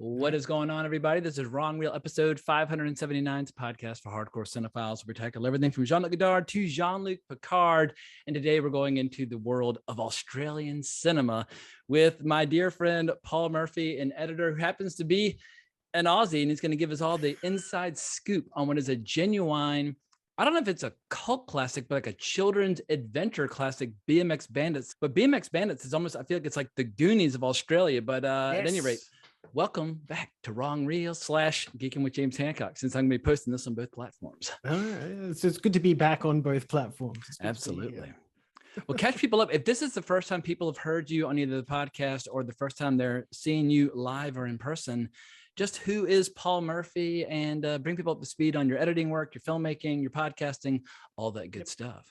What is going on, everybody? This is Wrong Reel episode 579. It's a podcast for hardcore cinephiles. We tackle everything from Jean-Luc Godard to Jean-Luc Picard. And today we're going into the world of Australian cinema with my dear friend, Paul Murphy, an editor who happens to be an Aussie. And he's going to give us all the inside scoop on what is a genuine, I don't know if it's a cult classic, but like a children's adventure classic, BMX Bandits. But BMX Bandits is almost, I feel like it's like the Goonies of Australia. But At any rate, welcome back to Wrong Reel / Geeking with James Hancock, since I'm going to be posting this on both platforms. It's good to be back on both platforms. Absolutely. Well, catch people up. If this is the first time people have heard you on either the podcast or the first time they're seeing you live or in person, just who is Paul Murphy, and bring people up to speed on your editing work, your filmmaking, your podcasting, all that good stuff.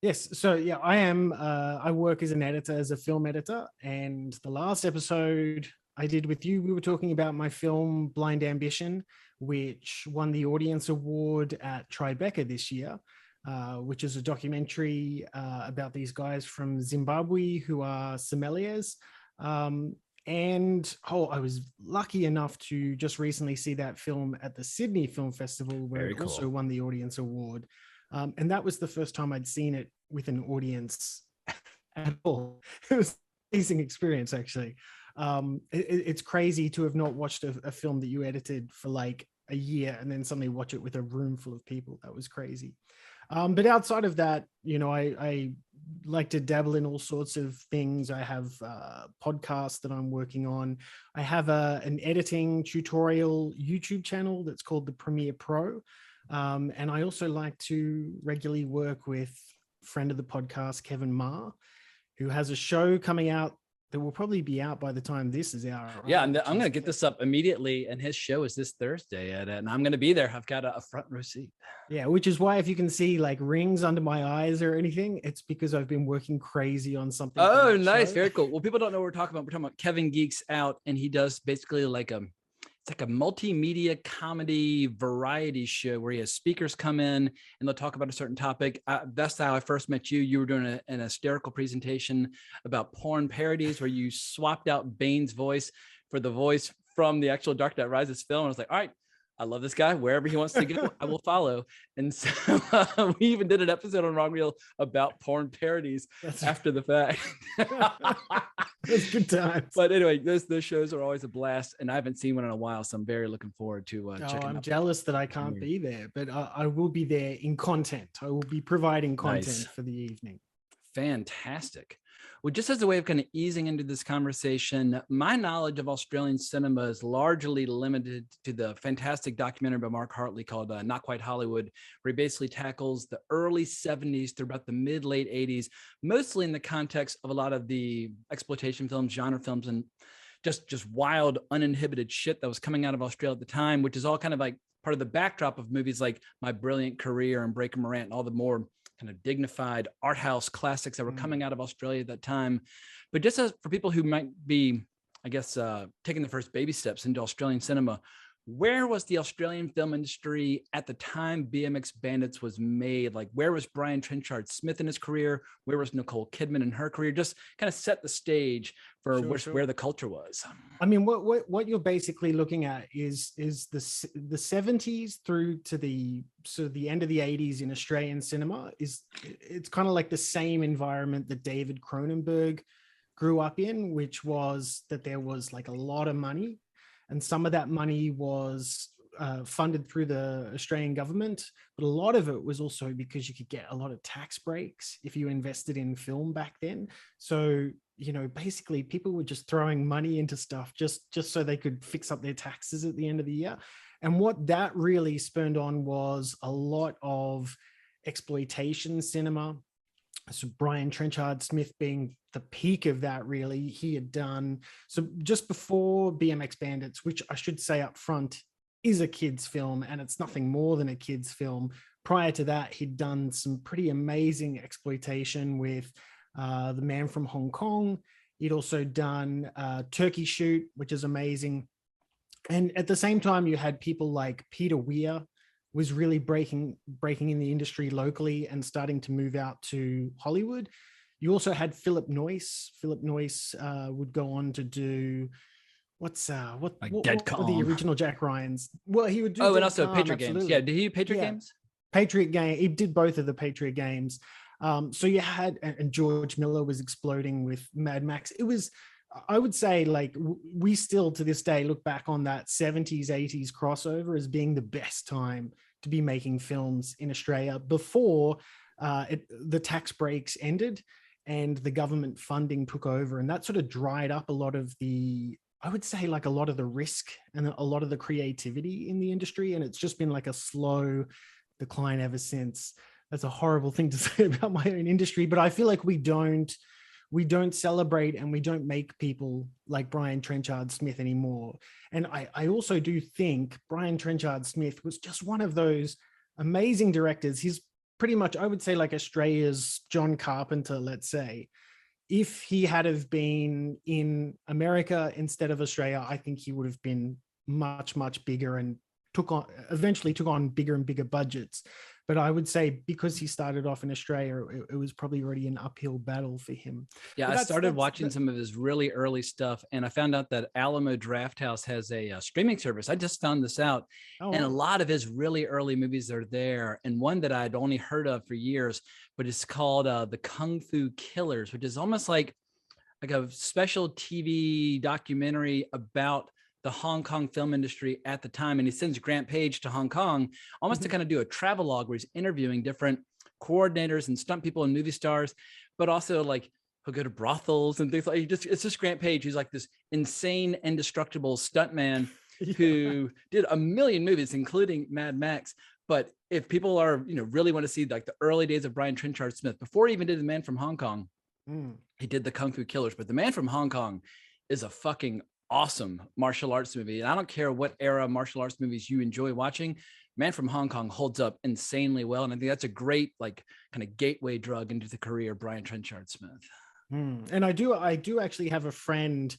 Yes. So yeah, I work as an editor, as a film editor. And the last episode I did with you, we were talking about my film Blind Ambition, which won the Audience Award at Tribeca this year, which is a documentary about these guys from Zimbabwe who are sommeliers. I was lucky enough to just recently see that film at the Sydney Film Festival, where it also won the Audience Award. And that was the first time I'd seen it with an audience at all. It was an amazing experience, actually. It's crazy to have not watched a film that you edited for like a year and then suddenly watch it with a room full of people. That was crazy. But outside of that, you know, I like to dabble in all sorts of things. I have podcasts that I'm working on. I have an editing tutorial YouTube channel that's called the Premiere Pro. And I also like to regularly work with friend of the podcast, Kevin Ma, who has a show coming out that will probably be out by the time this is out. Right? Yeah, I'm going to get this up immediately, and his show is this Thursday, and I'm going to be there. I've got a front row seat. Yeah, which is why if you can see like rings under my eyes or anything, it's because I've been working crazy on something. Oh, nice. Show. Very cool. Well, people don't know what we're talking about. We're talking about Kevin Geeks Out, and he does basically like it's like a multimedia comedy variety show where he has speakers come in and they'll talk about a certain topic. That's how I first met you. You were doing an hysterical presentation about porn parodies where you swapped out Bane's voice for the voice from the actual Dark Knight Rises film. I was like, all right, I love this guy. Wherever he wants to go, I will follow. And so we even did an episode on Wrong Reel about porn parodies after the fact. It's good times. But anyway, those shows are always a blast, and I haven't seen one in a while, so I'm very looking forward to checking out. I'm jealous that I can't be there, but I will be there in content. I will be providing content for the evening. Fantastic. Well, just as a way of kind of easing into this conversation, my knowledge of Australian cinema is largely limited to the fantastic documentary by Mark Hartley called Not Quite Hollywood, where he basically tackles the early 70s through about the mid-late 80s, mostly in the context of a lot of the exploitation films, genre films, and just wild, uninhibited shit that was coming out of Australia at the time, which is all kind of like part of the backdrop of movies like My Brilliant Career and Breaking Morant and all the more kind of dignified art house classics that were coming out of Australia at that time. But just as for people who might be, I guess, taking the first baby steps into Australian cinema, where was the Australian film industry at the time BMX Bandits was made? Like, where was Brian Trenchard-Smith in his career? Where was Nicole Kidman in her career? Just kind of set the stage for where the culture was. I mean, what you're basically looking at is the 70s through to the end of the 80s in Australian cinema. It's kind of like the same environment that David Cronenberg grew up in, which was that there was like a lot of money. And some of that money was funded through the Australian government, but a lot of it was also because you could get a lot of tax breaks if you invested in film back then. So, you know, basically people were just throwing money into stuff just so they could fix up their taxes at the end of the year. And what that really spurned on was a lot of exploitation cinema. So Brian Trenchard-Smith being the peak of that, really. He had done, so just before BMX Bandits, which I should say up front is a kid's film, and it's nothing more than a kid's film. Prior to that, he'd done some pretty amazing exploitation with The Man from Hong Kong. He'd also done Turkey Shoot, which is amazing. And at the same time, you had people like Peter Weir, was really breaking in the industry locally and starting to move out to Hollywood. You also had Philip Noyce. Philip Noyce would go on to do Like Dead what were the Calm. original Jack Ryans? Well, he would do Oh, and Dead also Calm, Patriot Games. absolutely. Yeah, did he Patriot Yeah, Games? Patriot game. He did both of the Patriot games. So you had, and George Miller was exploding with Mad Max. It was, I would say, like, we still to this day look back on that 70s, 80s crossover as being the best time to be making films in Australia before the tax breaks ended and the government funding took over. And that sort of dried up a lot of the, I would say, like a lot of the risk and a lot of the creativity in the industry. And it's just been like a slow decline ever since. That's a horrible thing to say about my own industry, but I feel like we don't celebrate and we don't make people like Brian Trenchard-Smith anymore. And I also do think Brian Trenchard-Smith was just one of those amazing directors. He's pretty much, I would say, like Australia's John Carpenter, let's say. If he had have been in America instead of Australia, I think he would have been much, much bigger and eventually took on bigger and bigger budgets. But I would say because he started off in Australia, it was probably already an uphill battle for him. Yeah, I started watching some of his really early stuff, and I found out that Alamo Drafthouse has a streaming service. I just found this out, and a lot of his really early movies are there. And one that I'd only heard of for years, but it's called The Kung Fu Killers, which is almost like a special TV documentary about the Hong Kong film industry at the time. And he sends Grant Page to Hong Kong almost to kind of do a travelogue where he's interviewing different coordinators and stunt people and movie stars, but also like he'll go to brothels and things like it's just Grant Page. He's like this insane, indestructible stuntman who did a million movies, including Mad Max. But if people are, really want to see like the early days of Brian Trenchard-Smith, before he even did The Man from Hong Kong, he did The Kung Fu Killers. But The Man from Hong Kong is a fucking awesome martial arts movie. And I don't care what era martial arts movies you enjoy watching, Man from Hong Kong holds up insanely well. And I think that's a great, like, kind of gateway drug into the career of Brian Trenchard-Smith. And I do actually have a friend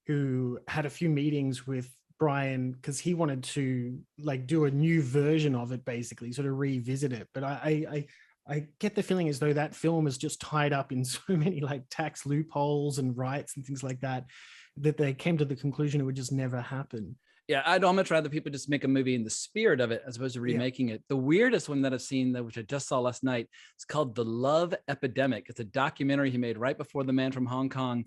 who had a few meetings with Brian because he wanted to like do a new version of it, basically sort of revisit it. But I get the feeling as though that film is just tied up in so many like tax loopholes and rights and things like that they came to the conclusion it would just never happen. Yeah, I'd almost rather people just make a movie in the spirit of it as opposed to remaking it. The weirdest one that I've seen, which I just saw last night, is called The Love Epidemic. It's a documentary he made right before The Man from Hong Kong.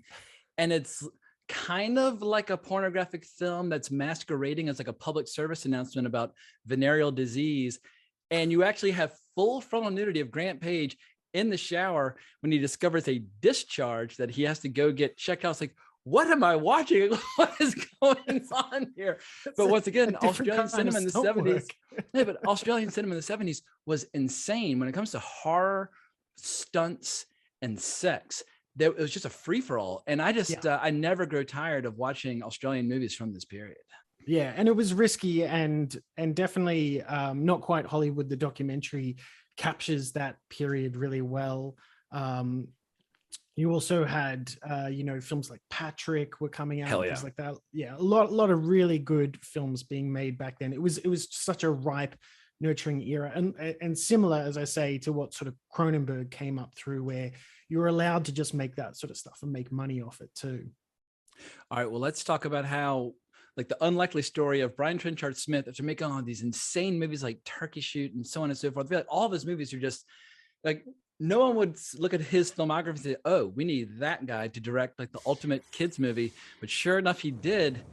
And it's kind of like a pornographic film that's masquerading as like a public service announcement about venereal disease. And you actually have full frontal nudity of Grant Page in the shower when he discovers a discharge that he has to go get checked out. It's like, what am I watching? What is going on here? But once again, Australian cinema in the 70s. Yeah, but Australian cinema in the 70s was insane when it comes to horror, stunts, and sex. It was just a free-for-all. And I just, I never grow tired of watching Australian movies from this period. Yeah, and it was risky and definitely not quite Hollywood. The documentary captures that period really well. You also had, films like Patrick were coming out, things like that. Yeah, a lot of really good films being made back then. It was such a ripe, nurturing era, and similar, as I say, to what sort of Cronenberg came up through, where you were allowed to just make that sort of stuff and make money off it too. All right, well, let's talk about how, like, the unlikely story of Brian Trenchard-Smith after making all these insane movies like Turkey Shoot and so on and so forth. I feel like all of his movies are just like, no one would look at his filmography and say, oh, we need that guy to direct like the ultimate kids movie. But sure enough, he did,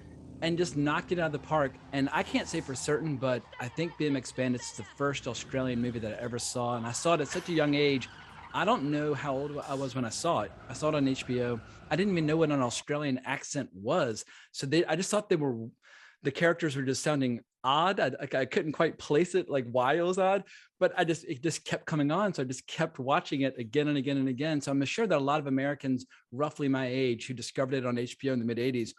and just knocked it out of the park. And I can't say for certain, but I think BMX Bandits is the first Australian movie that I ever saw. And I saw it at such a young age. I don't know how old I was when I saw it. I saw it on HBO. I didn't even know what an Australian accent was. So I just thought the characters were just sounding odd. I couldn't quite place it, like why it was odd, but it just kept coming on. So I just kept watching it again and again and again. So I'm sure that a lot of Americans roughly my age who discovered it on HBO in the mid 80s.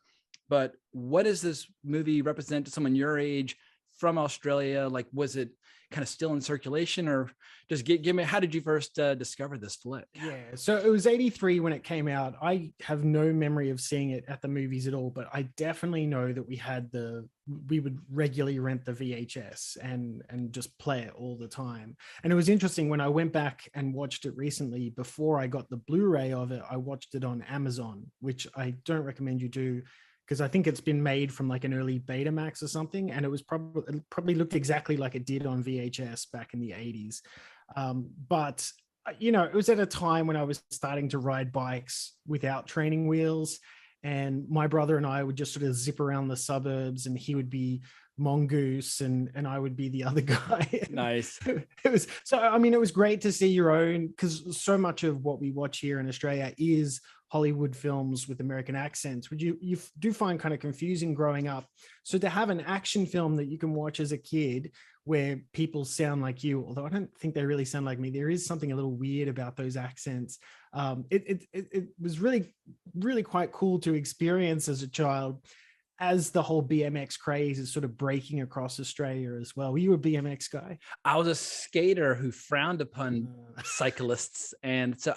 But what does this movie represent to someone your age from Australia? Like, was it kind of still in circulation, or just give me, how did you first discover this flick? Yeah, so it was 83 when it came out. I have no memory of seeing it at the movies at all, but I definitely know that we would regularly rent the VHS and just play it all the time. And it was interesting when I went back and watched it recently. Before I got the Blu-ray of it, I watched it on Amazon, which I don't recommend you do, because I think it's been made from like an early Betamax or something, and it probably looked exactly like it did on VHS back in the 80s. But you know, it was at a time when I was starting to ride bikes without training wheels, and my brother and I would just sort of zip around the suburbs, and he would be Mongoose and I would be the other guy. Nice. It was so, I mean, it was great to see your own, because so much of what we watch here in Australia is Hollywood films with American accents, which you do find kind of confusing growing up. So to have an action film that you can watch as a kid where people sound like you, although I don't think they really sound like me, there is something a little weird about those accents. It was really, really quite cool to experience as a child, as the whole BMX craze is sort of breaking across Australia as well. Were you a BMX guy? I was a skater who frowned upon cyclists. And so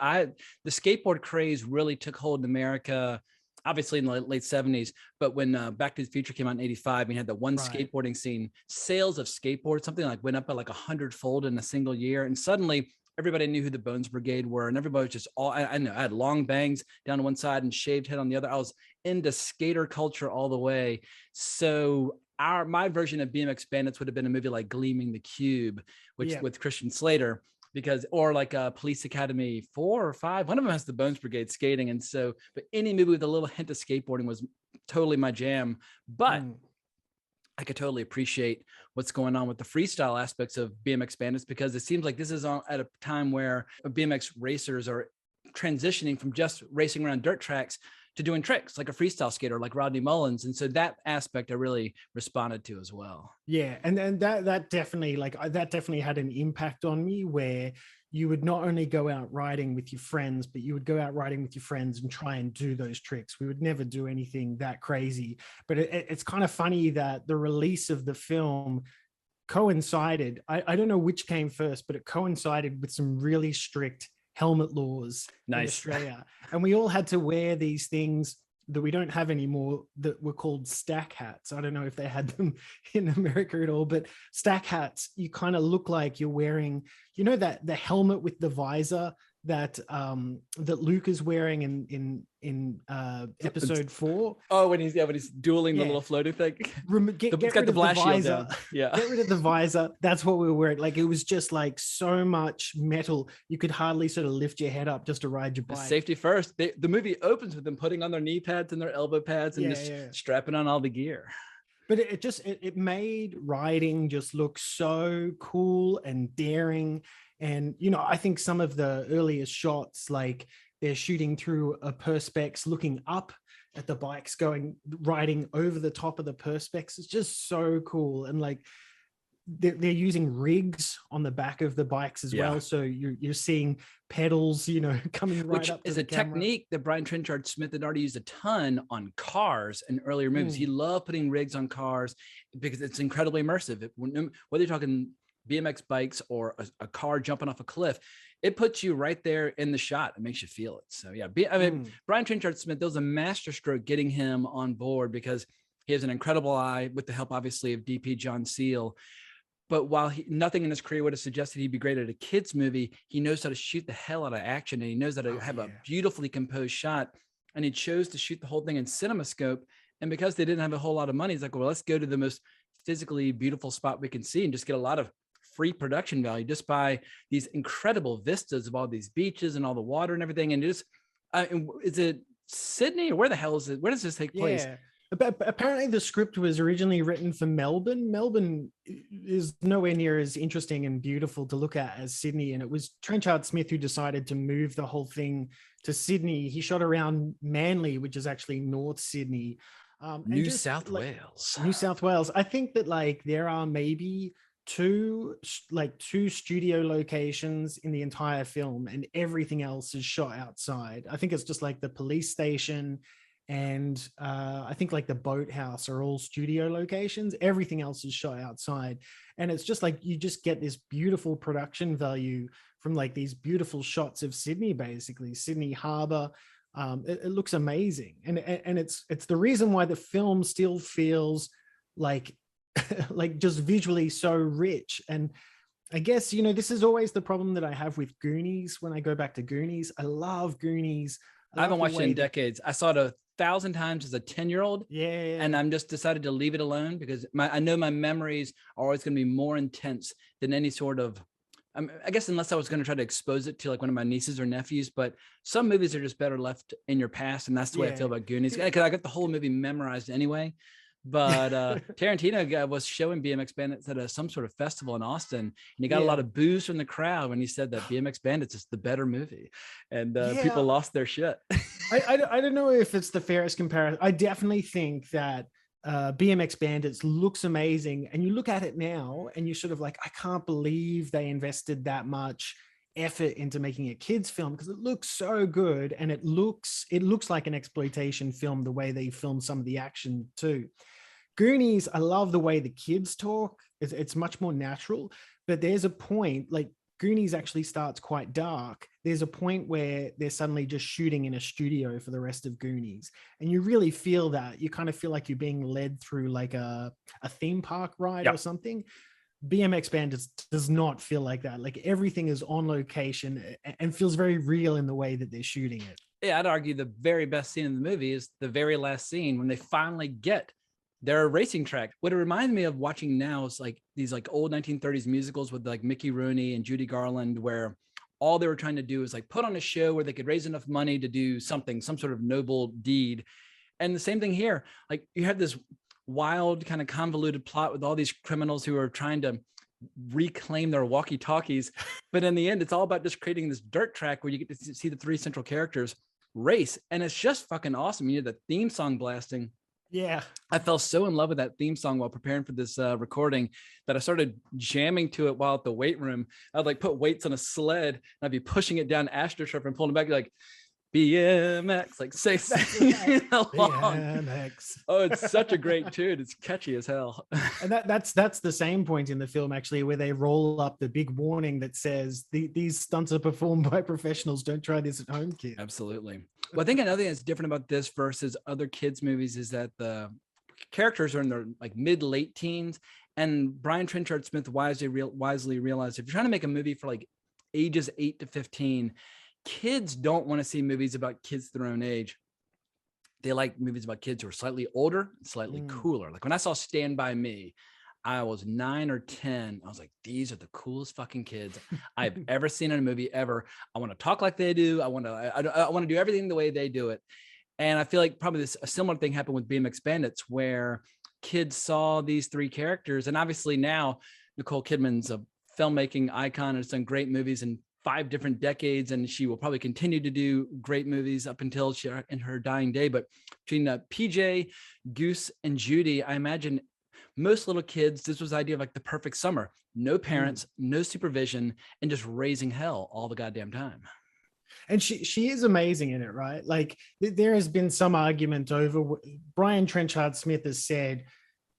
the skateboard craze really took hold in America, obviously in the late 70s. But when Back to the Future came out in 85, we had the one skateboarding scene, sales of skateboards, something like went up by like 100-fold in a single year. And suddenly everybody knew who the Bones Brigade were. And everybody was just I know, I had long bangs down to one side and shaved head on the other. I was into skater culture all the way. So my version of BMX Bandits would have been a movie like Gleaming the Cube, which with Christian Slater, or like Police Academy 4 or 5. One of them has the Bones Brigade skating. And so, but any movie with a little hint of skateboarding was totally my jam. But I could totally appreciate what's going on with the freestyle aspects of BMX Bandits, because it seems like this is at a time where BMX racers are transitioning from just racing around dirt tracks to doing tricks like a freestyle skater like Rodney Mullins. And so that aspect I really responded to as well. Yeah. And then that definitely had an impact on me, where you would not only go out riding with your friends, but you would go out riding with your friends and try and do those tricks. We would never do anything that crazy, but it's kind of funny that the release of the film coincided. I don't know which came first, but it coincided with some really strict helmet laws in Australia. And we all had to wear these things that we don't have anymore that were called stack hats. I don't know if they had them in America at all, but stack hats, you kind of look like you're wearing, you know, that the helmet with the visor that Luke is wearing in episode 4. Oh, when he's dueling the little floating thing. Get rid of the visor. Get rid of the visor. That's what we were wearing. Like, it was just like so much metal, you could hardly sort of lift your head up just to ride your bike. Safety first. The movie opens with them putting on their knee pads and their elbow pads and strapping on all the gear. But it made riding just look so cool and daring. And, you know, I think some of the earliest shots, like they're shooting through a perspex, looking up at the bikes, riding over the top of the perspex. It's just so cool. And like they're using rigs on the back of the bikes as well. So you're seeing pedals, you know, coming right up to is the a camera. technique that Brian Trenchard-Smith had already used a ton on cars in earlier movies. He loved putting rigs on cars because it's incredibly immersive. Whether you're talking BMX bikes or a car jumping off a cliff, it puts you right there in the shot. It makes you feel it. So Brian Trenchard-Smith, there was a masterstroke getting him on board, because he has an incredible eye, with the help obviously of DP John Seal. But while nothing in his career would have suggested he'd be great at a kid's movie, he knows how to shoot the hell out of action, and he knows how to have a beautifully composed shot. And he chose to shoot the whole thing in CinemaScope. And because they didn't have a whole lot of money, he's like, well, let's go to the most physically beautiful spot we can see and just get a lot of free production value just by these incredible vistas of all these beaches and all the water and everything. And just, is it Sydney, or where the hell is it? Where does this take place? Apparently the script was originally written for Melbourne. Melbourne is nowhere near as interesting and beautiful to look at as Sydney. And it was Trenchard-Smith who decided to move the whole thing to Sydney. He shot around Manly, which is actually North Sydney. New South Wales. I think that like there are maybe two studio locations in the entire film, and everything else is shot outside. I think it's just like the police station and I think like the boathouse are all studio locations. Everything else is shot outside, and it's just like you just get this beautiful production value from like these beautiful shots of Sydney, basically Sydney Harbour. It looks amazing, and it's the reason why the film still feels like like just visually so rich. And I guess, you know, this is always the problem that I have with Goonies. When I go back to Goonies, I love Goonies. I haven't watched it in decades. I saw it 1,000 times as a 10-year-old. Yeah. And I'm just decided to leave it alone because I know my memories are always going to be more intense than any sort of, I guess, unless I was going to try to expose it to like one of my nieces or nephews, but some movies are just better left in your past. And that's the way I feel about Goonies, because I got the whole movie memorized anyway. But Tarantino was showing BMX Bandits at some sort of festival in Austin, and he got a lot of boos from the crowd when he said that BMX Bandits is the better movie, and people lost their shit. I don't know if it's the fairest comparison. I definitely think that BMX Bandits looks amazing, and you look at it now and you're sort of like, I can't believe they invested that much effort into making a kids film, because it looks so good, and it looks like an exploitation film the way they filmed some of the action too. Goonies, I love the way the kids talk. It's much more natural, but there's a point, like Goonies actually starts quite dark. There's a point where they're suddenly just shooting in a studio for the rest of Goonies, and you really feel that. You kind of feel like you're being led through like a theme park ride or something. BMX Bandits does not feel like that. Like everything is on location and feels very real in the way that they're shooting it. Yeah, I'd argue the very best scene in the movie is the very last scene when they finally get their racing track. What it reminds me of watching now is like these like old 1930s musicals with like Mickey Rooney and Judy Garland, where all they were trying to do is like put on a show where they could raise enough money to do something, some sort of noble deed. And the same thing here. Like you have this wild kind of convoluted plot with all these criminals who are trying to reclaim their walkie-talkies, but in the end it's all about just creating this dirt track where you get to see the three central characters race, and it's just fucking awesome. You know, the theme song blasting. Yeah, I fell so in love with that theme song while preparing for this recording that I started jamming to it while at the weight room. I'd like put weights on a sled and I'd be pushing it down AstroTurf and pulling it back, like BMX, like say BMX. Oh, it's such a great tune. It's catchy as hell. And that's the same point in the film actually, where they roll up the big warning that says these stunts are performed by professionals. Don't try this at home, kids. Absolutely. Well, I think another thing that's different about this versus other kids movies is that the characters are in their like mid-late teens, and Brian Trenchard-Smith wisely realized if you're trying to make a movie for like ages 8 to 15, kids don't want to see movies about kids their own age. They like movies about kids who are slightly older, slightly cooler. Like when I saw Stand By Me, I was 9 or 10. I was like, these are the coolest fucking kids I've ever seen in a movie ever. I want to talk like they do. I want to do everything the way they do it. And I feel like probably a similar thing happened with BMX Bandits, where kids saw these three characters. And obviously now Nicole Kidman's a filmmaking icon and has done great movies in 5 different decades, and she will probably continue to do great movies up until in her dying day. But between PJ, Goose, and Judy, I imagine most little kids, this was the idea of like the perfect summer. No parents, no supervision, and just raising hell all the goddamn time. And she is amazing in it, right? Like there has been some argument over, Brian Trenchard-Smith has said,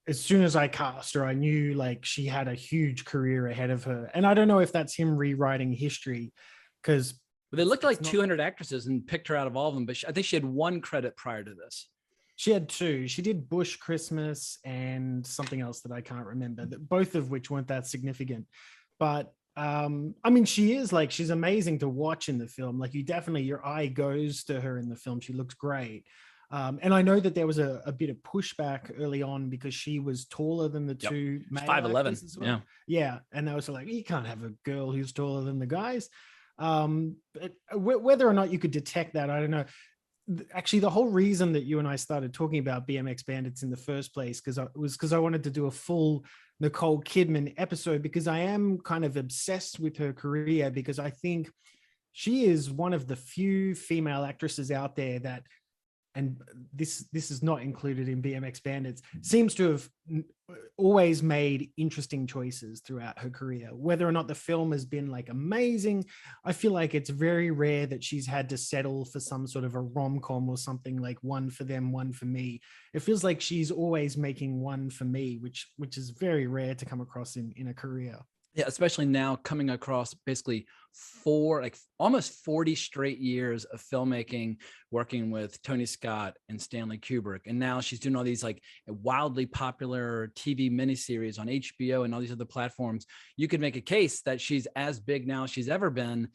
as soon as I cast her, I knew like she had a huge career ahead of her. And I don't know if that's him rewriting history, because they looked like 200 actresses and picked her out of all of them. But I think she had 1 credit prior to this. She had 2. She did Bush Christmas and something else that I can't remember, both of which weren't that significant. But I mean, she's amazing to watch in the film. Like your eye goes to her in the film. She looks great. And I know that there was a bit of pushback early on because she was taller than the two male 5'11". Well. Yeah. And they were like, you can't have a girl who's taller than the guys. But whether or not you could detect that, I don't know. Actually, the whole reason that you and I started talking about BMX Bandits in the first place was because I wanted to do a full Nicole Kidman episode, because I am kind of obsessed with her career, because I think she is one of the few female actresses out there that, and this is not included in BMX Bandits, seems to have always made interesting choices throughout her career. Whether or not the film has been like amazing, I feel like it's very rare that she's had to settle for some sort of a rom-com or something like one for them, one for me. It feels like she's always making one for me, which is very rare to come across in a career. Yeah, especially now coming across basically almost 40 straight years of filmmaking, working with Tony Scott and Stanley Kubrick. And now she's doing all these like wildly popular TV miniseries on HBO and all these other platforms. You could make a case that she's as big now as she's ever been.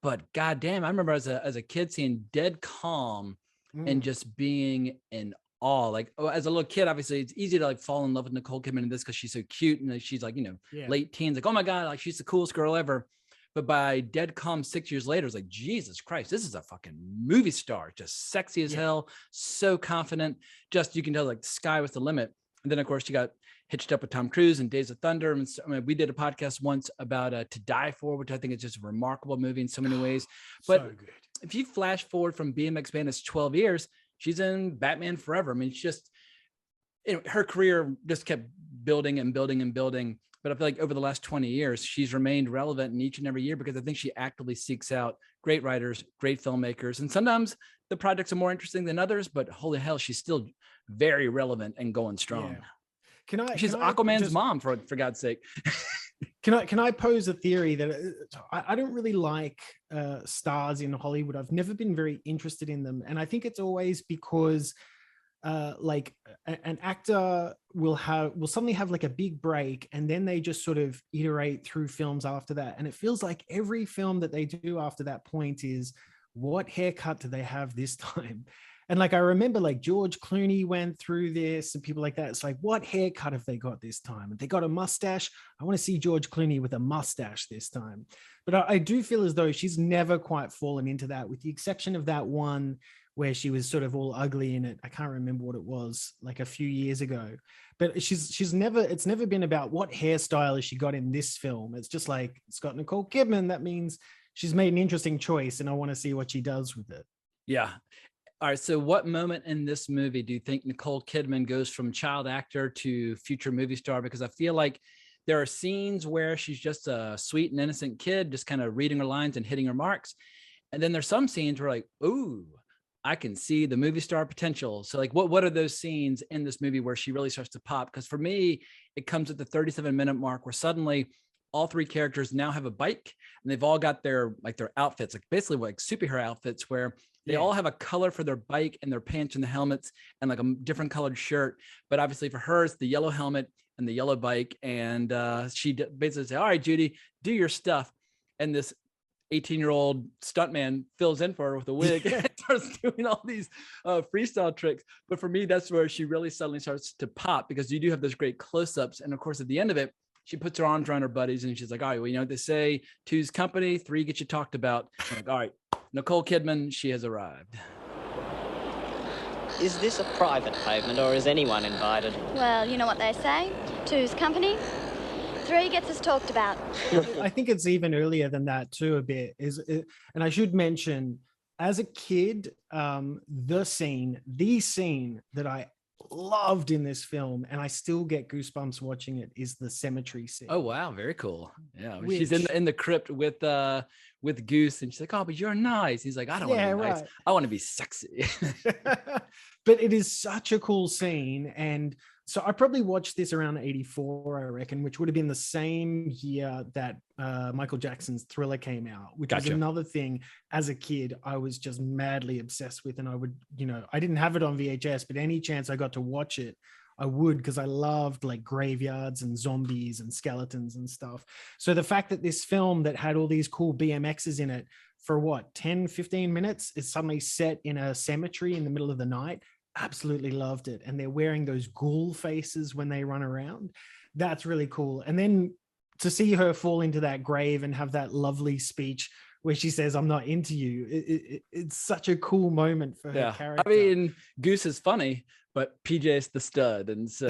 But goddamn, I remember as a kid seeing Dead Calm and just being in awe. Like, as a little kid, obviously it's easy to like fall in love with Nicole Kidman in this because she's so cute and she's like, late teens, like, oh my God, like she's the coolest girl ever. But by dead calm 6 years later, it's like, Jesus Christ, this is a fucking movie star, just sexy as hell, so confident. Just, you can tell like the sky was the limit. And then of course she got hitched up with Tom Cruise and Days of Thunder. And I mean, we did a podcast once about To Die For, which I think is just a remarkable movie in so many ways. But so good. If you flash forward from BMX Bandits 12 years, she's in Batman Forever. I mean, it's just, her career just kept building and building and building. But I feel like over the last 20 years, she's remained relevant in each and every year because I think she actively seeks out great writers, great filmmakers. And sometimes the projects are more interesting than others, but holy hell, she's still very relevant and going strong. Yeah. She's Aquaman's mom, for God's sake. Can I pose a theory that I don't really like stars in Hollywood. I've never been very interested in them. And I think it's always because like an actor will suddenly have like a big break and then they just sort of iterate through films after that. And it feels like every film that they do after that point is, what haircut do they have this time? And like, I remember like George Clooney went through this and people like that. It's like, what haircut have they got this time? And they got a mustache. I want to see George Clooney with a mustache this time. But I do feel as though she's never quite fallen into that, with the exception of that one where she was sort of all ugly in it. I can't remember what it was, like a few years ago. But it's never been about what hairstyle has she got in this film. It's just like, it's got Nicole Kidman. That means she's made an interesting choice and I want to see what she does with it. Yeah. All right. So what moment in this movie do you think Nicole Kidman goes from child actor to future movie star? Because I feel like there are scenes where she's just a sweet and innocent kid, just kind of reading her lines and hitting her marks. And then there's some scenes where like, ooh, I can see the movie star potential. So like, what are those scenes in this movie where she really starts to pop? Because for me, it comes at the 37-minute mark where suddenly all three characters now have a bike and they've all got their outfits, like basically like superhero outfits, where they all have a color for their bike and their pants and the helmets and like a different colored shirt. But obviously for her, it's the yellow helmet and the yellow bike. And she basically says, all right, Judy, do your stuff. And this 18-year-old stuntman fills in for her with a wig and starts doing all these freestyle tricks. But for me, that's where she really suddenly starts to pop, because you do have those great close-ups. And of course, at the end of it, she puts her arms around her buddies and she's like, all right, well, you know what they say, two's company, three get you talked about. Like, all right, Nicole Kidman, she has arrived. Is this a private pavement or is anyone invited? Well, you know what they say, two's company, three gets us talked about. I think it's even earlier than that too, a bit. And I should mention, as a kid, the scene that I loved in this film, and I still get goosebumps watching it, is the cemetery scene. Oh wow, very cool. Yeah, she's in the crypt with Goose, and she's like, "Oh, but you're nice." He's like, "I don't want to be nice. I want to be sexy." But it is such a cool scene, and so I probably watched this around 84, I reckon, which would have been the same year that Michael Jackson's Thriller came out, which was another thing as a kid I was just madly obsessed with. And I would, I didn't have it on VHS, but any chance I got to watch it, I would, because I loved like graveyards and zombies and skeletons and stuff. So the fact that this film that had all these cool BMXs in it for 10, 15 minutes is suddenly set in a cemetery in the middle of the night, absolutely loved it. And they're wearing those ghoul faces when they run around. That's really cool. And then to see her fall into that grave and have that lovely speech where she says, "I'm not into you," it's such a cool moment for her character. I mean, Goose is funny, but PJ's the stud, and so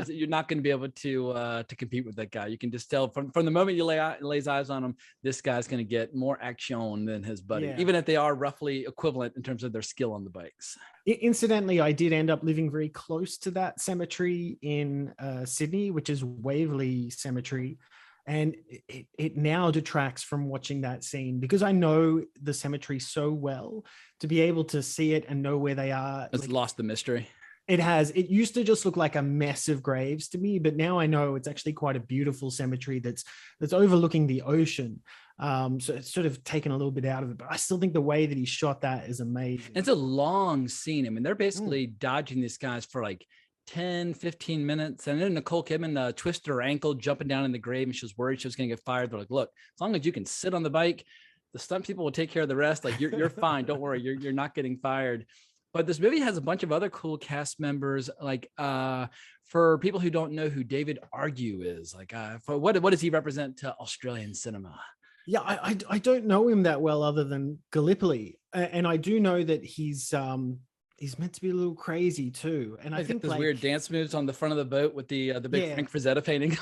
you're not going to be able to compete with that guy. You can just tell from the moment you lays eyes on him, this guy's going to get more action than his buddy, even if they are roughly equivalent in terms of their skill on the bikes. Incidentally, I did end up living very close to that cemetery in Sydney, which is Waverley Cemetery. And it now detracts from watching that scene, because I know the cemetery so well, to be able to see it and know where they are. It's lost the mystery. It has. It used to just look like a mess of graves to me, but now I know it's actually quite a beautiful cemetery that's overlooking the ocean. So it's sort of taken a little bit out of it, but I still think the way that he shot that is amazing. It's a long scene. I mean, they're basically dodging these guys for like 10, 15 minutes. And then Nicole Kidman twisted her ankle jumping down in the grave, and she was worried she was going to get fired. They're like, look, as long as you can sit on the bike, the stunt people will take care of the rest. Like you're fine. Don't worry. You're not getting fired. But this movie has a bunch of other cool cast members. Like for people who don't know who David Argue is, like for what does he represent to Australian cinema? Yeah, I don't know him that well other than Gallipoli, and I do know that he's meant to be a little crazy too. And I think those weird dance moves on the front of the boat with the big Frank Frazetta painting.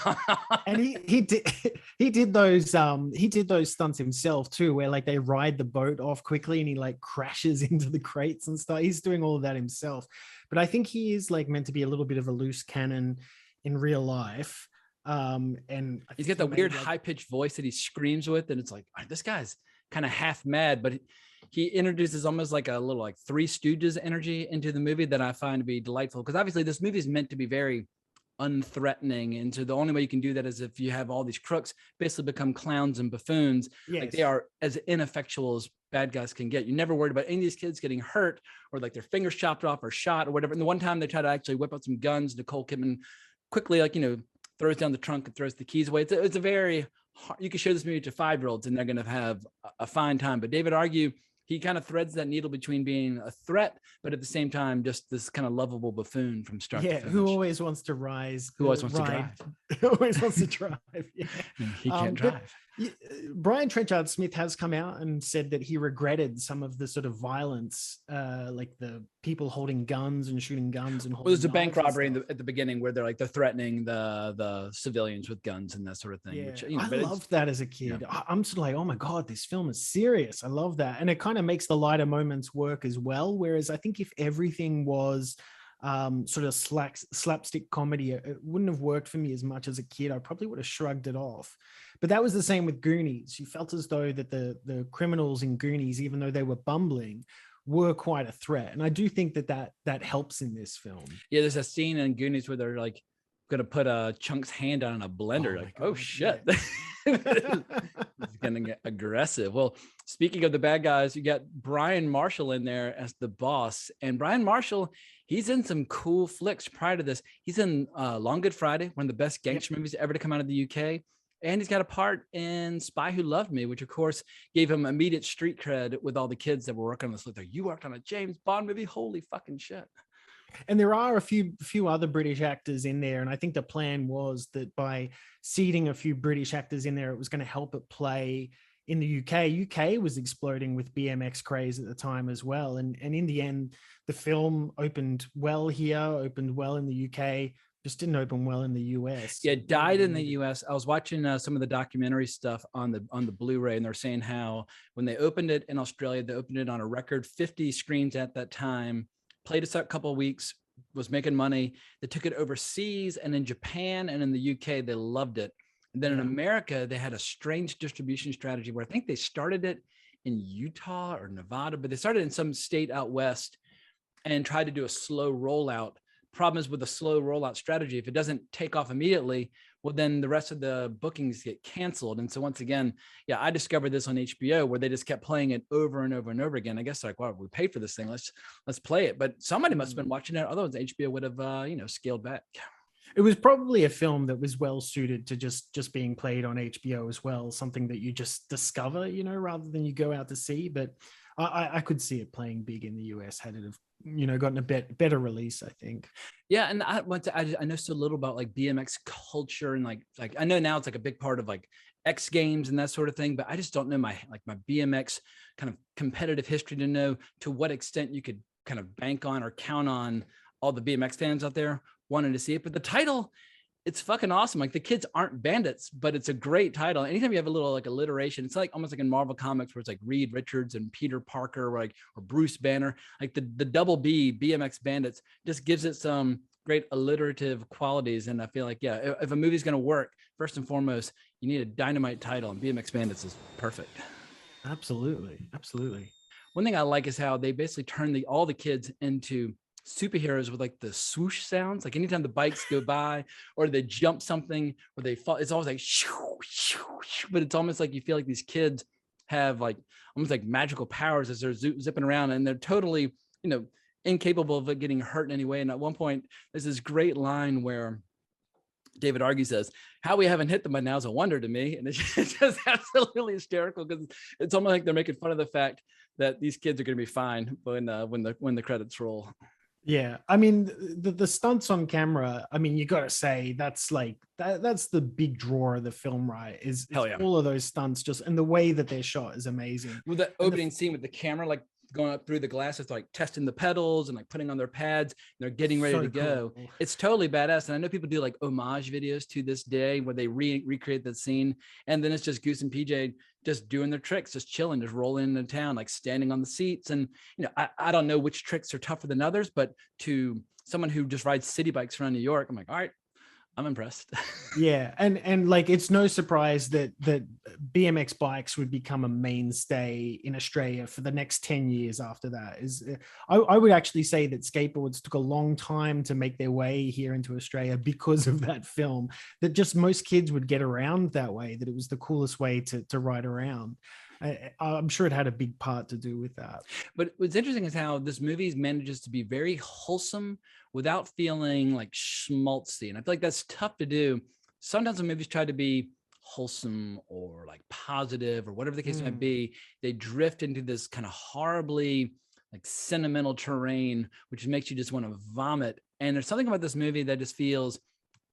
And he did those stunts himself too, where like they ride the boat off quickly and he like crashes into the crates and stuff. He's doing all of that himself. But I think he is like meant to be a little bit of a loose cannon in real life. And he's got the weird high-pitched voice that he screams with, and it's like, this guy's kind of half mad, but he introduces almost like a little like Three Stooges energy into the movie that I find to be delightful, because obviously this movie is meant to be very unthreatening, and so the only way you can do that is if you have all these crooks basically become clowns and buffoons. Yes. Like they are as ineffectual as bad guys can get. You're never worried about any of these kids getting hurt or like their fingers chopped off or shot or whatever. And the one time they try to actually whip out some guns, Nicole Kidman quickly, like, throws down the trunk and throws the keys away. It's a very hard, you can show this movie to 5-year-olds and they're going to have a fine time. But David Argue, he kind of threads that needle between being a threat, but at the same time, just this kind of lovable buffoon from start to finish. Who always wants to rise. Who always wants to drive. Always wants to drive. Yeah. He can't drive. Brian Trenchard-Smith has come out and said that he regretted some of the sort of violence, like the people holding guns and shooting guns. And there's a bank robbery at the beginning where they're threatening the civilians with guns and that sort of thing. Yeah. Which, I loved that as a kid. Yeah. I'm sort of like, oh my God, this film is serious. I love that. And it kind of makes the lighter moments work as well. Whereas I think if everything was sort of slapstick comedy, it wouldn't have worked for me as much as a kid. I probably would have shrugged it off. But that was the same with Goonies. You felt as though that the criminals in Goonies, even though they were bumbling, were quite a threat. And I do think that helps in this film. Yeah, there's a scene in Goonies where they're like gonna put a Chunk's hand on a blender. Oh shit. Yeah. It's gonna get aggressive. Well, speaking of the bad guys, you got Brian Marshall in there as the boss. And Brian Marshall, he's in some cool flicks prior to this. He's in Long Good Friday, one of the best gangster movies ever to come out of the UK. And he's got a part in Spy Who Loved Me, which of course gave him immediate street cred with all the kids that were working on this. Like, you worked on a James Bond movie? Holy fucking shit. And there are a few other British actors in there. And I think the plan was that by seeding a few British actors in there, it was going to help it play in the UK. UK was exploding with BMX craze at the time as well. And in the end, the film opened well here, opened well in the UK, just didn't open well in the US. Yeah, it died in the US. I was watching some of the documentary stuff on the Blu-ray, and they're saying how when they opened it in Australia, they opened it on a record 50 screens at that time, played it a couple of weeks, was making money. They took it overseas, and in Japan and in the UK, they loved it. And then in America, they had a strange distribution strategy where I think they started it in Utah or Nevada, but they started in some state out west and tried to do a slow rollout. Problem is with a slow rollout strategy, if it doesn't take off immediately, well, then the rest of the bookings get canceled. And so once again, I discovered this on HBO where they just kept playing it over and over and over again. I guess like, wow, we paid for this thing. Let's play it. But somebody must have been watching it. Otherwise, HBO would have, scaled back. It was probably a film that was well suited to just being played on HBO as well. Something that you just discover, rather than you go out to see. But I could see it playing big in the US had it have, gotten a better release, I think. Yeah. And I know so little about like BMX culture, and like I know now it's like a big part of like X Games and that sort of thing, but I just don't know my BMX kind of competitive history to know to what extent you could kind of bank on or count on all the BMX fans out there wanting to see it. But the title, it's fucking awesome. Like the kids aren't bandits, but it's a great title. Anytime you have a little like alliteration, it's like almost like in Marvel Comics where it's like Reed Richards and Peter Parker, or Bruce Banner, like the double B, BMX Bandits, just gives it some great alliterative qualities. And I feel like, if a movie's going to work, first and foremost, you need a dynamite title, and BMX Bandits is perfect. Absolutely. One thing I like is how they basically turn all the kids into superheroes with like the swoosh sounds. Like anytime the bikes go by or they jump something or they fall, it's always like shoo, shoo, shoo. But it's almost like you feel like these kids have like almost like magical powers as they're zipping around, and they're totally incapable of getting hurt in any way. And at one point there's this great line where David Argy says, how we haven't hit them by now is a wonder to me. And it's just absolutely hysterical because it's almost like they're making fun of the fact that these kids are going to be fine when the credits roll. Yeah, I mean the stunts on camera. I mean, you got to say that's like that's the big draw of the film, right? Is all of those stunts just and the way that they're shot is amazing. With the opening scene with the camera like going up through the glasses, like testing the pedals and like putting on their pads, and they're getting ready to go. It's totally badass. And I know people do like homage videos to this day where they recreate the scene, and then it's just Goose and PJ just doing their tricks, just chilling, just rolling into town, like standing on the seats. And I don't know which tricks are tougher than others, but to someone who just rides city bikes around New York, I'm like, all right, I'm impressed. Yeah, and like it's no surprise that BMX bikes would become a mainstay in Australia for the next 10 years after that. I would actually say that skateboards took a long time to make their way here into Australia because of that film, that just most kids would get around that way, that it was the coolest way to ride around. I'm sure it had a big part to do with that. But what's interesting is how this movie manages to be very wholesome without feeling like schmaltzy. And I feel like that's tough to do. Sometimes when movies try to be wholesome or like positive or whatever the case might be, they drift into this kind of horribly like sentimental terrain, which makes you just want to vomit. And there's something about this movie that just feels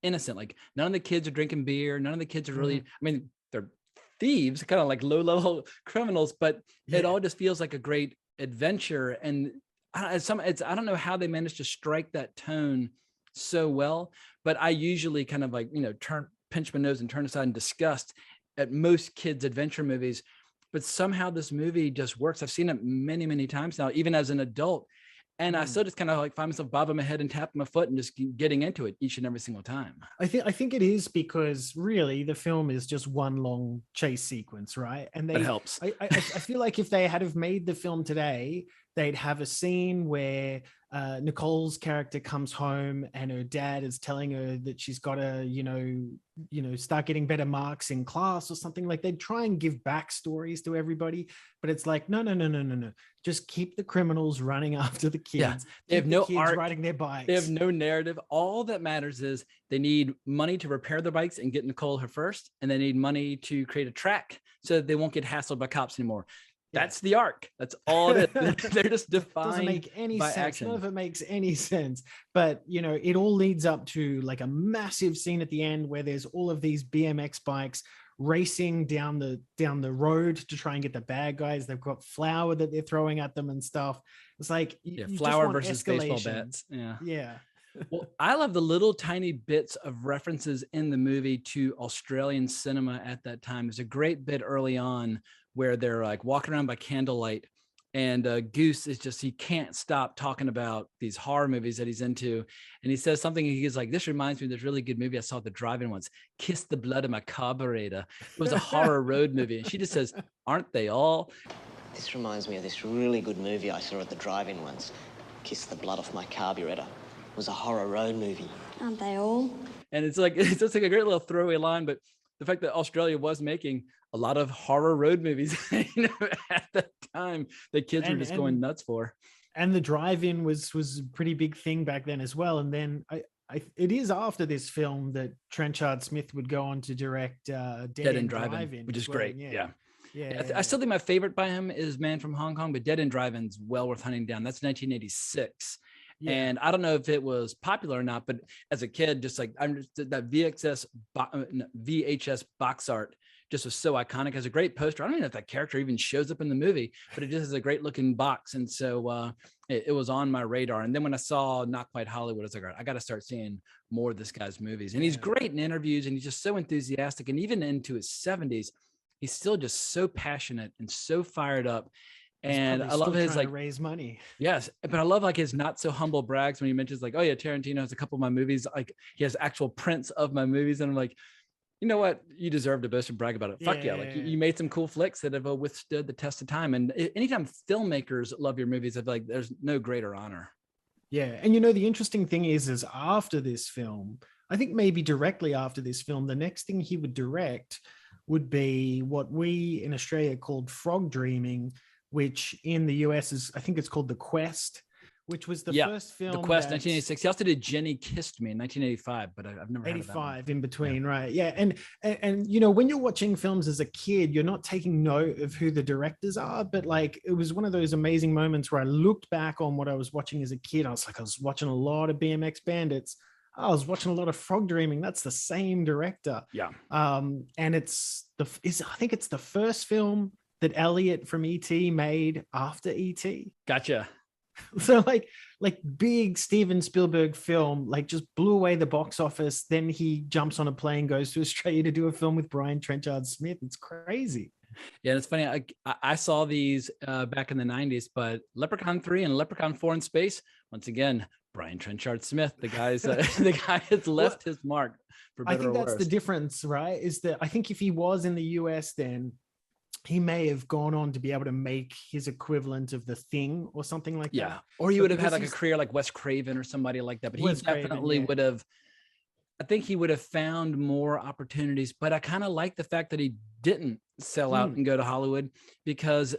innocent. Like none of the kids are drinking beer. None of the kids are really, I mean, they're thieves, kind of like low-level criminals, but it all just feels like a great adventure. And I don't know how they managed to strike that tone so well, but I usually kind of like, pinch my nose and turn aside in disgust at most kids' adventure movies, but somehow this movie just works. I've seen it many, many times now, even as an adult. And I still just kind of like find myself bobbing my head and tapping my foot and just getting into it each and every single time. I think it is because really the film is just one long chase sequence, right? And that helps. I feel like if they had have made the film today, they'd have a scene where Nicole's character comes home and her dad is telling her that she's got to, start getting better marks in class or something. Like they'd try and give backstories to everybody, but it's like, no. Just keep the criminals running after the kids. Yeah. They have no kids art, riding their bikes. They have no narrative. All that matters is they need money to repair their bikes and get Nicole her first, and they need money to create a track so that they won't get hassled by cops anymore. That's the arc. That's all it is. They're just defined. Doesn't make any by sense. action. None of it makes any sense. But it all leads up to like a massive scene at the end where there's all of these BMX bikes racing down the road to try and get the bad guys. They've got flour that they're throwing at them and stuff. It's like you flour versus baseball bats. Yeah. Well, I love the little tiny bits of references in the movie to Australian cinema at that time. There's a great bit early on where they're like walking around by candlelight, and Goose is just, he can't stop talking about these horror movies that he's into. And he says something, he's like, this reminds me of this really good movie I saw at the drive-in once, Kiss the Blood of My Carburetor. It was a horror road movie. And she just says, aren't they all? This reminds me of this really good movie I saw at the drive-in once, Kiss the Blood Off My Carburetor. It was a horror road movie. Aren't they all? And it's just like a great little throwaway line, but the fact that Australia was making a lot of horror road movies at that time that kids were just going nuts for. And the drive-in was a pretty big thing back then as well. And then it is after this film that Trenchard-Smith would go on to direct Dead End Drive-In, which is great. Yeah. Yeah. I still think my favorite by him is Man from Hong Kong, but Dead End Drive-In's well worth hunting down. That's 1986. Yeah. And I don't know if it was popular or not, but as a kid, just like that VHS box art just was so iconic. As a great poster. I don't even know if that character even shows up in the movie, but it just is a great looking box. And so it was on my radar. And then when I saw Not Quite Hollywood, I was like, all right, I got to start seeing more of this guy's movies. And he's great in interviews, and he's just so enthusiastic. And even into his 70s, he's still just so passionate and so fired up. And I love his like raise money. Yes, but I love like his not so humble brags when he mentions like, oh yeah, Tarantino has a couple of my movies. Like he has actual prints of my movies, and I'm like, you know what? You deserve to boast and brag about it. Fuck yeah. Like you made some cool flicks that have withstood the test of time. And anytime filmmakers love your movies, I feel like there's no greater honor. Yeah, and the interesting thing is after this film, I think maybe directly after this film, the next thing he would direct would be what we in Australia called Frog Dreaming, which in the US is, I think it's called The Quest, which was the Yeah, first film. The Quest, that- 1986. He also did Jenny Kissed Me in 1985, but I've never heard of that one. 85 in between, right? Yeah, and you know, when you're watching films as a kid, you're not taking note of who the directors are, but like it was one of those amazing moments where I looked back on what I was watching as a kid. I was watching a lot of BMX Bandits. I was watching a lot of Frog Dreaming. That's the same director. Yeah. And I think it's the first film that Elliot from E.T. made after E.T. Gotcha. So like big Steven Spielberg film, like just blew away the box office. Then he jumps on a plane, goes to Australia to do a film with Brian Trenchard-Smith. It's crazy. Yeah, and it's funny. I saw these back in the 90s, but Leprechaun 3 and Leprechaun 4 in Space, once again, Brian Trenchard-Smith, the guy's the guy has left his mark. For better I think or that's worse. the difference, right? Is that I think if he was in the US, then he may have gone on to be able to make his equivalent of The Thing or something like that. Yeah, or he But would have had because like a career like Wes Craven or somebody like that. But he Wes Craven, definitely yeah. would have. I think he would have found more opportunities, but I kind of like the fact that he didn't sell out and go to Hollywood, because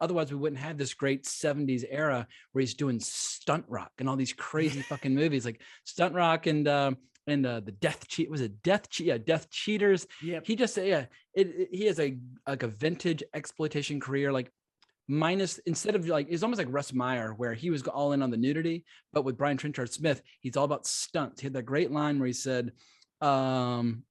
otherwise we wouldn't have this great 70s era where he's doing stunt rock and all these crazy fucking movies like Stunt Rock and the Death Cheat. Was it Death Cheat? Yeah, Death Cheaters. Yeah. He just he has a vintage exploitation career, like minus, instead of like, it's almost like Russ Meyer, where he was all in on the nudity, but with Brian Trenchard-Smith, he's all about stunts. He had that great line where he said, and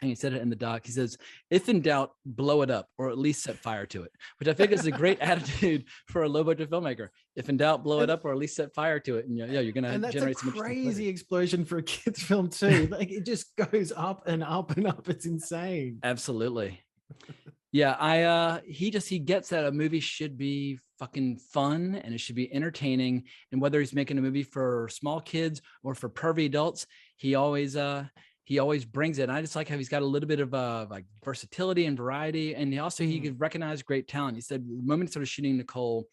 he said it in the doc, he says, "If in doubt, blow it up, or at least set fire to it," which I think is a great attitude for a low budget filmmaker. If in doubt, blow it up, or at least set fire to it. And you're going to generate some crazy explosion for a kid's film too. Like it just goes up and up and up. It's insane. Absolutely. Yeah, he gets that a movie should be fucking fun and it should be entertaining. And whether he's making a movie for small kids or for pervy adults, he always brings it. And I just like how he's got a little bit of like versatility and variety. And he could recognize great talent. He said the moment he started shooting Nicole,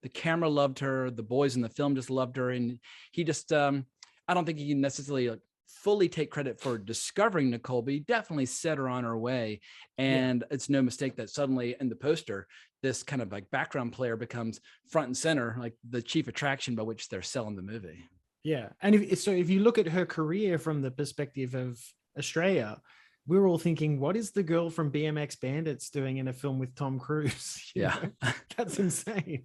the camera loved her, the boys in the film just loved her. And he just, I don't think he can necessarily fully take credit for discovering Nicole, but he definitely set her on her way. And it's no mistake that suddenly in the poster, this kind of like background player becomes front and center, like the chief attraction by which they're selling the movie. Yeah. And if you look at her career from the perspective of Australia, we're all thinking, what is the girl from BMX Bandits doing in a film with Tom Cruise? You know? That's insane.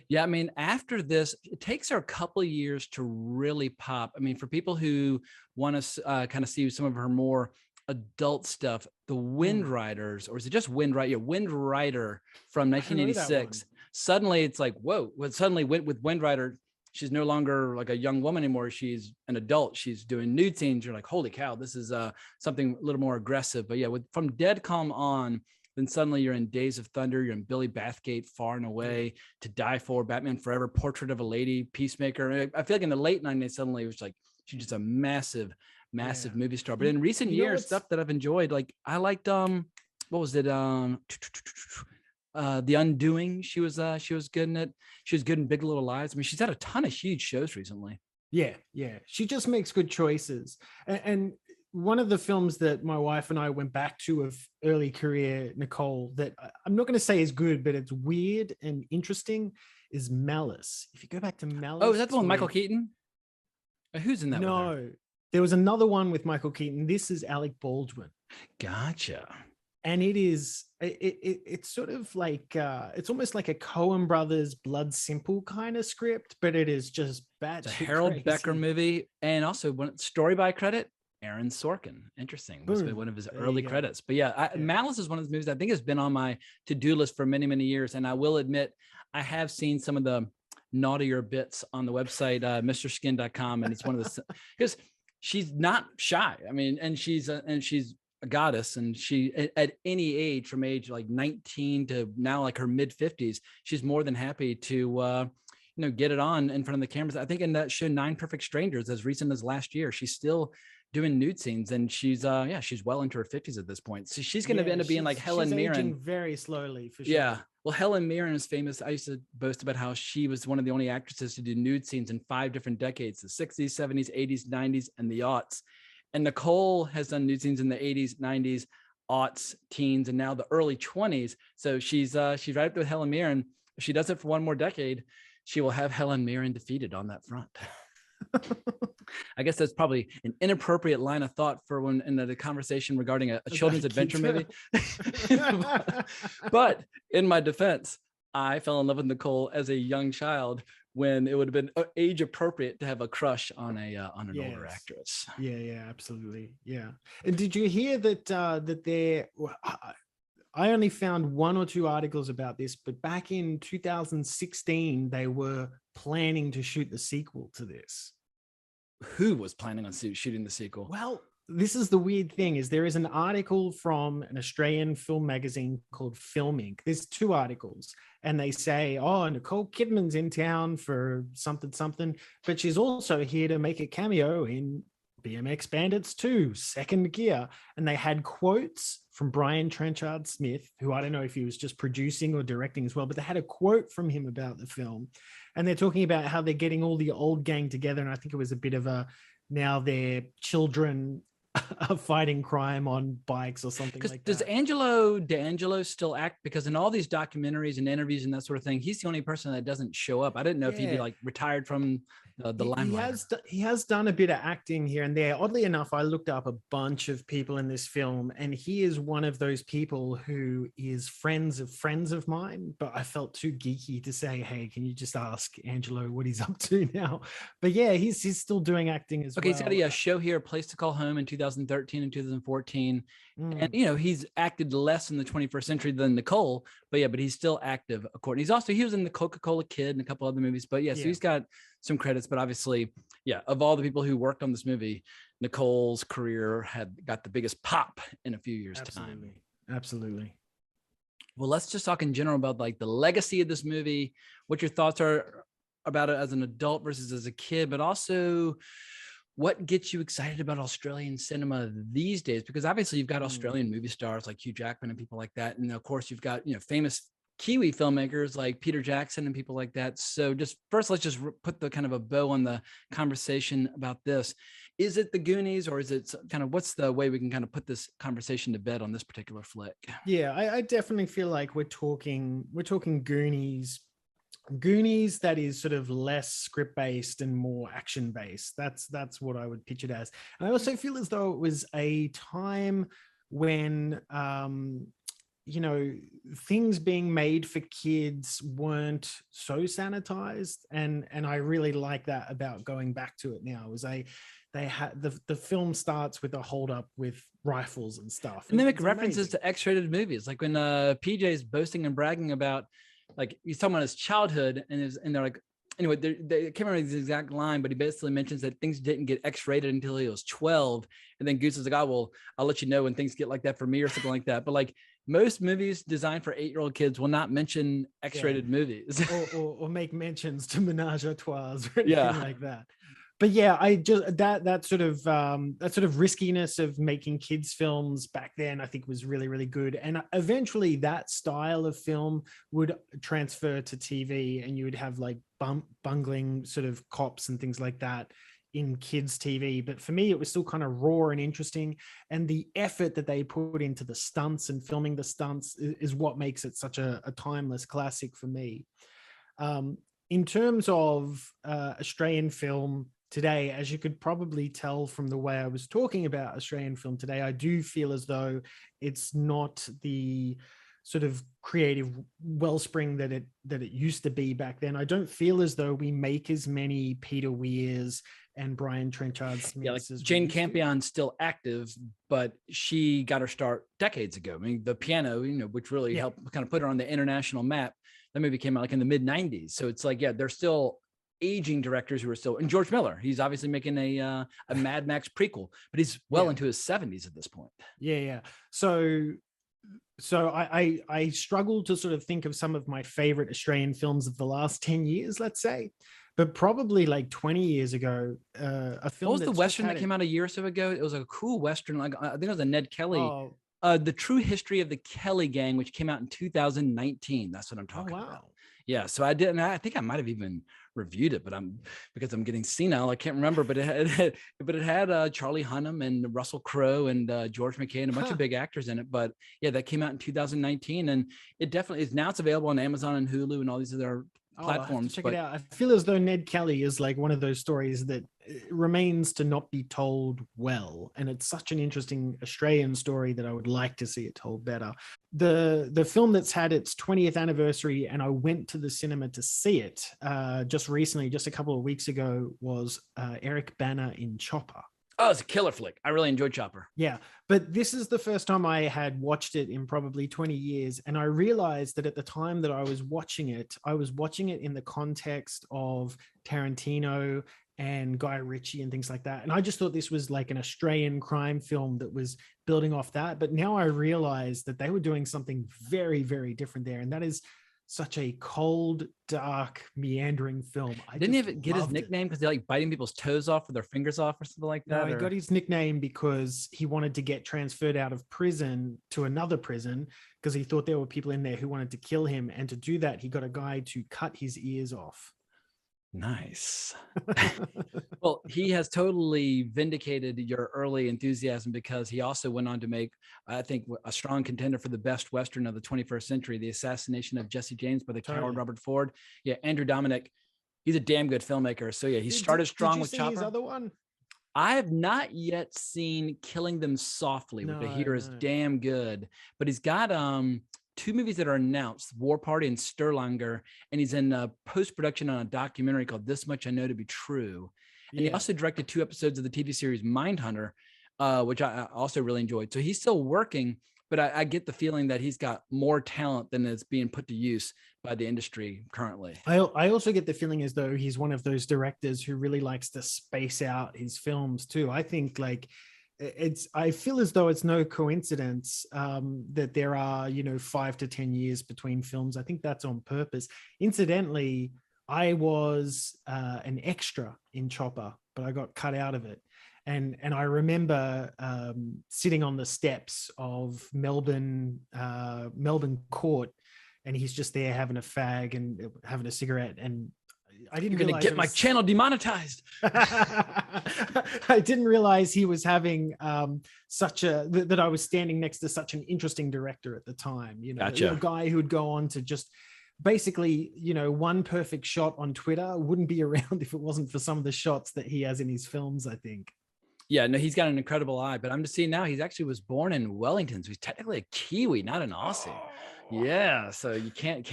Yeah, I mean, after this, it takes her a couple of years to really pop. I mean, for people who want to kind of see some of her more adult stuff, The Wind Riders, or is it just Wind Rider? Yeah, Wind Rider from 1986. Suddenly it's like, whoa. Well, suddenly with Wind Rider, she's no longer like a young woman anymore. She's an adult. She's doing nude scenes. You're like, holy cow, this is something a little more aggressive. But yeah, from Dead Calm on, then suddenly you're in Days of Thunder, you're in Billy Bathgate, Far and Away, To Die For, Batman Forever, Portrait of a Lady, Peacemaker. I feel like in the late 90s, suddenly it was like, she's just a massive movie star. But in recent years, stuff that I've enjoyed, like I liked, what was it? The Undoing. She was good in it. She was good in Big Little Lies. I mean, she's had a ton of huge shows recently. Yeah. She just makes good choices. And one of the films that my wife and I went back to of early career Nicole that I'm not going to say is good, but it's weird and interesting, is Malice. If you go back to Malice. Oh, is that the one with Michael Keaton? Who's in that? No, there was another one with Michael Keaton. This is Alec Baldwin. Gotcha. And it's sort of like, it's almost like a Coen Brothers Blood Simple kind of script, but it is just bad. It's a Harold crazy. Becker movie. And also story by credit, Aaron Sorkin. Interesting. Must be one of his early credits. But Malice is one of those movies I think has been on my to-do list for many, many years. And I will admit, I have seen some of the naughtier bits on the website, mrskin.com. And it's one of the, because she's not shy. I mean, and she's a goddess, and she at any age, from age like 19 to now like her mid 50s, she's more than happy to get it on in front of the cameras. I think in that show 9 Perfect Strangers, as recent as last year, she's still doing nude scenes, and she's well into her 50s at this point. So she's going to end up being like Helen Mirren. Aging very slowly, for sure. Yeah. Well, Helen Mirren is famous. I used to boast about how she was one of the only actresses to do nude scenes in 5 different decades: the 60s, 70s, 80s, 90s, and the aughts. And Nicole has done nude scenes in the 80s, 90s, aughts, teens, and now the early 20s. So she's right up with Helen Mirren. If she does it for one more decade, she will have Helen Mirren defeated on that front. I guess that's probably an inappropriate line of thought for when in the conversation regarding a children's adventure movie. But in my defense, I fell in love with Nicole as a young child when it would have been age appropriate to have a crush on an older actress. Yeah, absolutely. Yeah. And did you hear that I only found one or two articles about this, but back in 2016, they were planning to shoot the sequel to this. Who was planning on shooting the sequel? Well, this is the weird thing is there is an article from an Australian film magazine called Film Inc. There's two articles and they say, oh, Nicole Kidman's in town for something, but she's also here to make a cameo in BMX Bandits 2, Second Gear. And they had quotes from Brian Trenchard-Smith, who I don't know if he was just producing or directing as well, but they had a quote from him about the film. And they're talking about how they're getting all the old gang together. And I think it was a bit of a, now their children are fighting crime on bikes or something like that. Does Angelo D'Angelo still act? Because in all these documentaries and interviews and that sort of thing, he's the only person that doesn't show up. I didn't know if he'd be like retired from the limelight. He has done a bit of acting here and there. Oddly enough, I looked up a bunch of people in this film, and he is one of those people who is friends of mine. But I felt too geeky to say, "Hey, can you just ask Angelo what he's up to now?" But yeah, he's still doing acting as well. Okay, he's got a show here, Place to Call Home, in 2013 and 2014, and he's acted less in the 21st century than Nicole, but he's still active. According, he was in the Coca-Cola Kid and a couple other movies, but so he's got some credits. But obviously, of all the people who worked on this movie, Nicole's career had got the biggest pop in a few years' time. Absolutely. Well, let's just talk in general about like the legacy of this movie, what your thoughts are about it as an adult versus as a kid, but also what gets you excited about Australian cinema these days? Because obviously you've got Australian movie stars like Hugh Jackman and people like that. And of course you've got, famous Kiwi filmmakers like Peter Jackson and people like that. So just first, let's just put the kind of a bow on the conversation about this. Is it the Goonies, or is it kind of, what's the way we can kind of put this conversation to bed on this particular flick? Yeah, I definitely feel like we're talking Goonies that is sort of less script based and more action based. That's what I would pitch it as. And I also feel as though it was a time when things being made for kids weren't so sanitized, and I really like that about going back to it now. They had the film starts with a hold up with rifles and stuff, and they make references to X-rated movies, like when PJ's boasting and bragging about, like, he's talking about his childhood, and they're like, anyway, they can't remember the exact line, but he basically mentions that things didn't get X-rated until he was 12, and then Goose is like, "Oh, well, I'll let you know when things get like that for me," or something like that. But like most movies designed for 8-year-old kids will not mention X-rated movies, or make mentions to menage a trois or anything like that. But yeah, I just that sort of riskiness of making kids films back then, I think, was really, really good. And eventually that style of film would transfer to TV, and you would have like bungling sort of cops and things like that in kids TV. But for me, it was still kind of raw and interesting. And the effort that they put into the stunts and filming the stunts is what makes it such a timeless classic for me. In terms of Australian film today, as you could probably tell from the way I was talking about Australian film today, I do feel as though it's not the sort of creative wellspring that it used to be back then. I don't feel as though we make as many Peter Weirs and Brian Trenchard-Smith. Yeah, like Jane Campion's still active, but she got her start decades ago. I mean, The Piano, which really helped kind of put her on the international map. That movie came out like in the mid 90s. So it's like, they're still aging directors who are still, and George Miller, he's obviously making a Mad Max prequel, but he's well into his 70s at this point. Yeah. So I struggle to sort of think of some of my favorite Australian films of the last 10 years, let's say, but probably like 20 years ago, a film. What was the Western that came out a year or so ago? It was a cool Western, like I think it was a Ned Kelly, The True History of the Kelly Gang, which came out in 2019. That's what I'm talking about. Yeah, so I didn't. I think I might have even reviewed it, but because I'm getting senile, I can't remember. But it had Charlie Hunnam and Russell Crowe and George McKay and a bunch of big actors in it. But yeah, that came out in 2019, and it definitely is now. It's available on Amazon and Hulu and all these other I'll have to platforms. check But it out. I feel as though Ned Kelly is like one of those stories that remains to not be told well, and it's such an interesting Australian story that I would like to see it told better. The film that's had its 20th anniversary, and I went to the cinema to see it just recently, just a couple of weeks ago, was Eric Bana in Chopper. oh, it's a killer flick. I really enjoyed Chopper. Yeah, but this is the first time I had watched it in probably 20 years. And I realized that at the time that I was watching it in the context of Tarantino and Guy Ritchie and things like that. And I just thought this was like an Australian crime film that was building off that. But now I realize that they were doing something very, very different there. And that is such a cold, dark, meandering film. Didn't he even get his nickname because they're like biting people's toes off with their fingers off or something like that? No, he got his nickname because he wanted to get transferred out of prison to another prison because he thought there were people in there who wanted to kill him. And to do that, he got a guy to cut his ears off. Nice. Well, he has totally vindicated your early enthusiasm because he also went on to make, I think, a strong contender for the best Western of the 21st century, The Assassination of Jesse James by the coward Robert Ford. Yeah, Andrew Dominic, he's a damn good filmmaker. So yeah, he started strong with Chopper. His other one? I have not yet seen Killing Them Softly, which I hear is damn good, but he's got two movies that are announced, War Party and Sterlinger, and he's in post-production on a documentary called This Much I Know to Be True. And he also directed 2 episodes of the TV series Mindhunter, which I also really enjoyed. So he's still working, but I get the feeling that he's got more talent than is being put to use by the industry currently. I also get the feeling as though he's one of those directors who really likes to space out his films too. I think like I feel as though it's no coincidence that there are, 5 to 10 years between films. I think that's on purpose. Incidentally, I was an extra in Chopper, but I got cut out of it. And I remember sitting on the steps of Melbourne Court, and he's just there having a fag and having a cigarette. And I didn't You're gonna get my channel demonetized. I didn't realize he was having that I was standing next to such an interesting director at the time. Gotcha. A guy who would go on to just basically, one perfect shot on Twitter wouldn't be around if it wasn't for some of the shots that he has in his films, I think. Yeah, no, he's got an incredible eye, but I'm just seeing now he's actually was born in Wellington, so he's technically a Kiwi, not an Aussie. Yeah, so you can't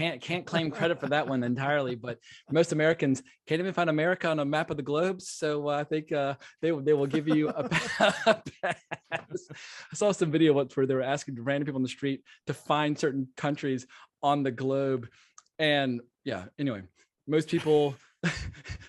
claim credit for that one entirely, but most Americans can't even find America on a map of the globe. So I think they will give you a pass. I saw some video once where they were asking random people on the street to find certain countries on the globe, and yeah. Anyway, most people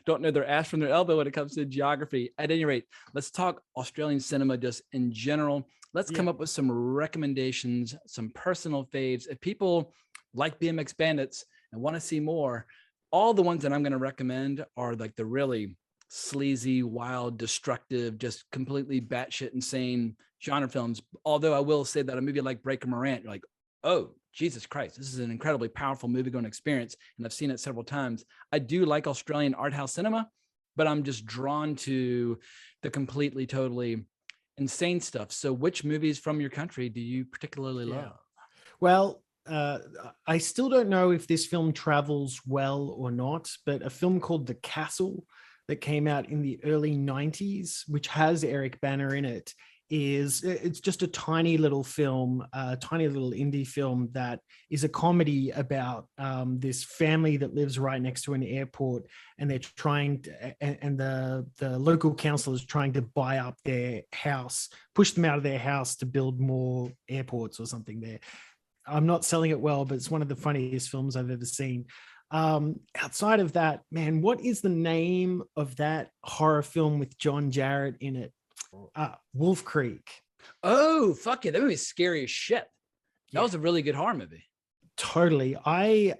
don't know their ass from their elbow when it comes to geography. At any rate, let's talk Australian cinema just in general. Let's come up with some recommendations, some personal faves. If people like BMX Bandits and want to see more, all the ones that I'm going to recommend are like the really sleazy, wild, destructive, just completely batshit insane genre films. Although I will say that a movie like Breaker Morant, you're like, oh, Jesus Christ, this is an incredibly powerful movie-going experience, and I've seen it several times. I do like Australian art house cinema, but I'm just drawn to the completely, totally insane stuff. So which movies from your country do you particularly love? Well, I still don't know if this film travels well or not, but a film called The Castle that came out in the early 90s, which has Eric Bana in it, it's just a tiny little film, a tiny little indie film that is a comedy about this family that lives right next to an airport, and they're trying to, and the local council is trying to buy up their house, push them out of their house to build more airports or something there. I'm not selling it well, but it's one of the funniest films I've ever seen. Outside of that, man, what is the name of that horror film with John Jarrett in it? Wolf Creek. Oh, fuck yeah. That movie is scary as shit. That was a really good horror movie. Totally. I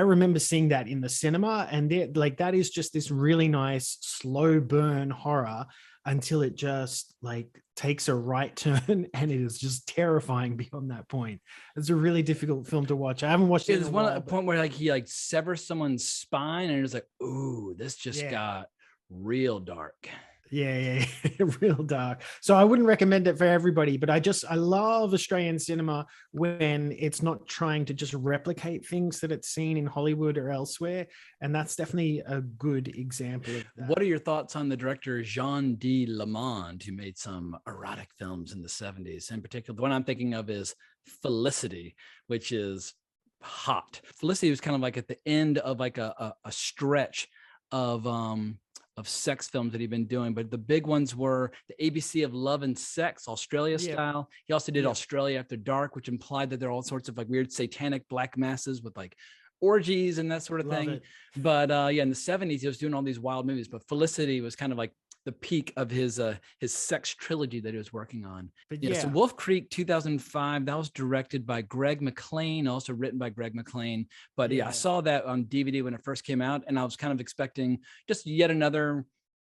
remember seeing that in the cinema, and that is just this really nice slow burn horror until it just like takes a right turn, and it is just terrifying beyond that point. It's a really difficult film to watch. I haven't watched it. There's one point where like he like severs someone's spine, and it's like, ooh, this just got real dark. Real dark. So I wouldn't recommend it for everybody, but I love Australian cinema when it's not trying to just replicate things that it's seen in Hollywood or elsewhere, and that's definitely a good example of that. What are your thoughts on the director Jean D. Lamond, who made some erotic films in the 70s? In particular, the one I'm thinking of is Felicity, which is hot. Felicity was kind of like at the end of like a stretch of sex films that he'd been doing, but the big ones were the ABC of Love and Sex, Australia style. He also did Australia After Dark, which implied that there are all sorts of like weird satanic black masses with like orgies and that sort of thing. But in the 70s, he was doing all these wild movies, but Felicity was kind of like the peak of his sex trilogy that he was working on. But so Wolf Creek 2005, that was directed by Greg McLean, also written by Greg McLean. But I saw that on DVD when it first came out, and I was kind of expecting just yet another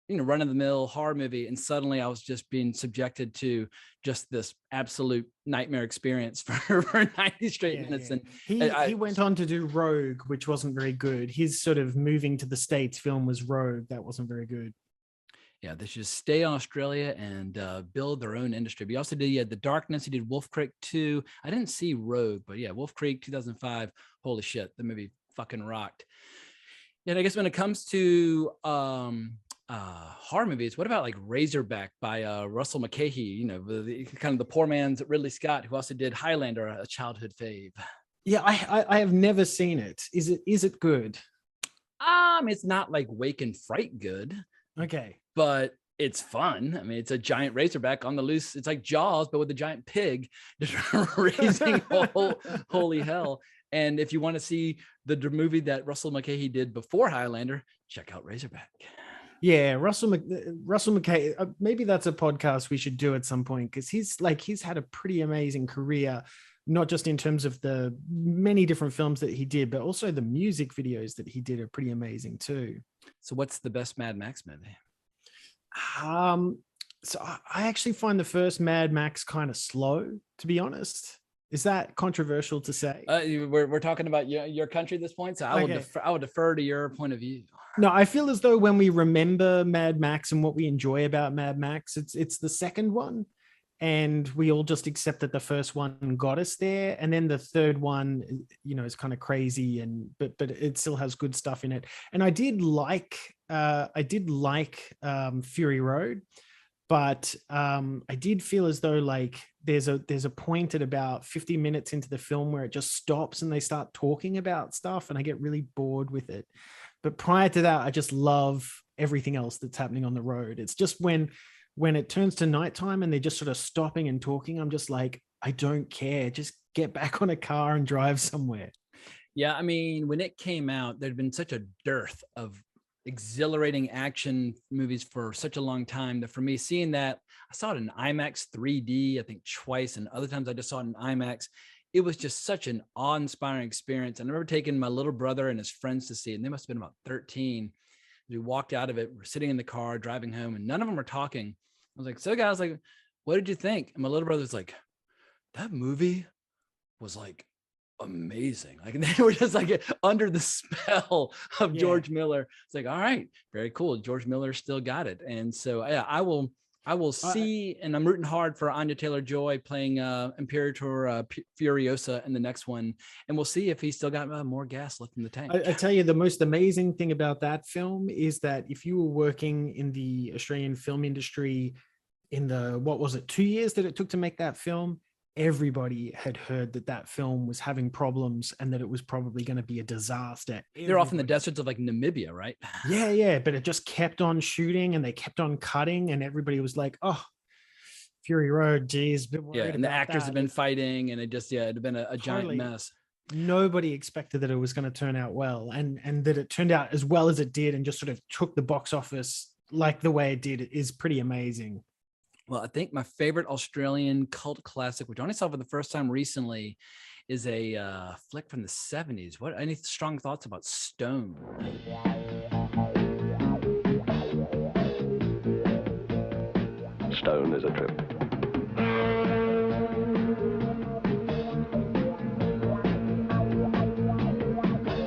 run-of-the-mill horror movie, and suddenly I was just being subjected to just this absolute nightmare experience for 90 straight minutes. And he went on to do Rogue, which wasn't very good. His sort of moving to the States film was Rogue. That wasn't very good. Yeah, they should stay in Australia and build their own industry. But he also did The Darkness. He did Wolf Creek 2. I didn't see Rogue, but Wolf Creek 2005. Holy shit, the movie fucking rocked. And I guess when it comes to horror movies, what about like Razorback by Russell McKay? Kind of the poor man's Ridley Scott, who also did Highlander, a childhood fave. Yeah, I have never seen it. Is it good? It's not like Wake and Fright good. Okay. But it's fun. I mean, it's a giant razorback on the loose. It's like Jaws, but with a giant pig just raising holy hell. And if you want to see the movie that Russell McKay did before Highlander, check out Razorback. Yeah, Russell McKay. Maybe that's a podcast we should do at some point, because he's had a pretty amazing career, not just in terms of the many different films that he did, but also the music videos that he did are pretty amazing too. So what's the best Mad Max movie? So I actually find the first Mad Max kind of slow, to be honest. Is that controversial to say? We're talking about your country at this point, so I would defer to your point of view. No, I feel as though when we remember Mad Max and what we enjoy about Mad Max, it's the second one, and we all just accept that the first one got us there, and then the third one, is kind of crazy, but it still has good stuff in it. And I did like Fury Road, but I did feel as though like there's a point at about 50 minutes into the film where it just stops and they start talking about stuff, and I get really bored with it. But prior to that, I just love everything else that's happening on the road. It's just when it turns to nighttime and they're just sort of stopping and talking, I'm just like, I don't care. Just get back on a car and drive somewhere. Yeah, I mean, when it came out, there'd been such a dearth of exhilarating action movies for such a long time that for me, seeing that, I saw it in IMAX 3D, I think twice, and other times I just saw it in IMAX. It was just such an awe-inspiring experience. I remember taking my little brother and his friends to see it, and they must have been about 13. We walked out of it, we're sitting in the car, driving home, and none of them were talking. I was like, so guys, like, what did you think? And my little brother's like, that movie was like amazing. Like, and they were just like under the spell of George Miller. It's like, all right, very cool. George Miller still got it. And so I will see, and I'm rooting hard for Anya Taylor-Joy playing Imperator Furiosa in the next one, and we'll see if he's still got more gas left in the tank. I tell you, the most amazing thing about that film is that if you were working in the Australian film industry in the, 2 years that it took to make that film, everybody had heard that film was having problems and that it was probably going to be a disaster. They're off in the deserts of like Namibia, right? Yeah. But it just kept on shooting and they kept on cutting, and everybody was like, oh, Fury Road, geez. And the actors have been fighting, and it had been a giant mess. Nobody expected that it was going to turn out well, and that it turned out as well as it did and just sort of took the box office like the way it did is pretty amazing. Well, I think my favorite Australian cult classic, which I only saw for the first time recently, is a flick from the 70s. Any strong thoughts about Stone? Stone is a trip.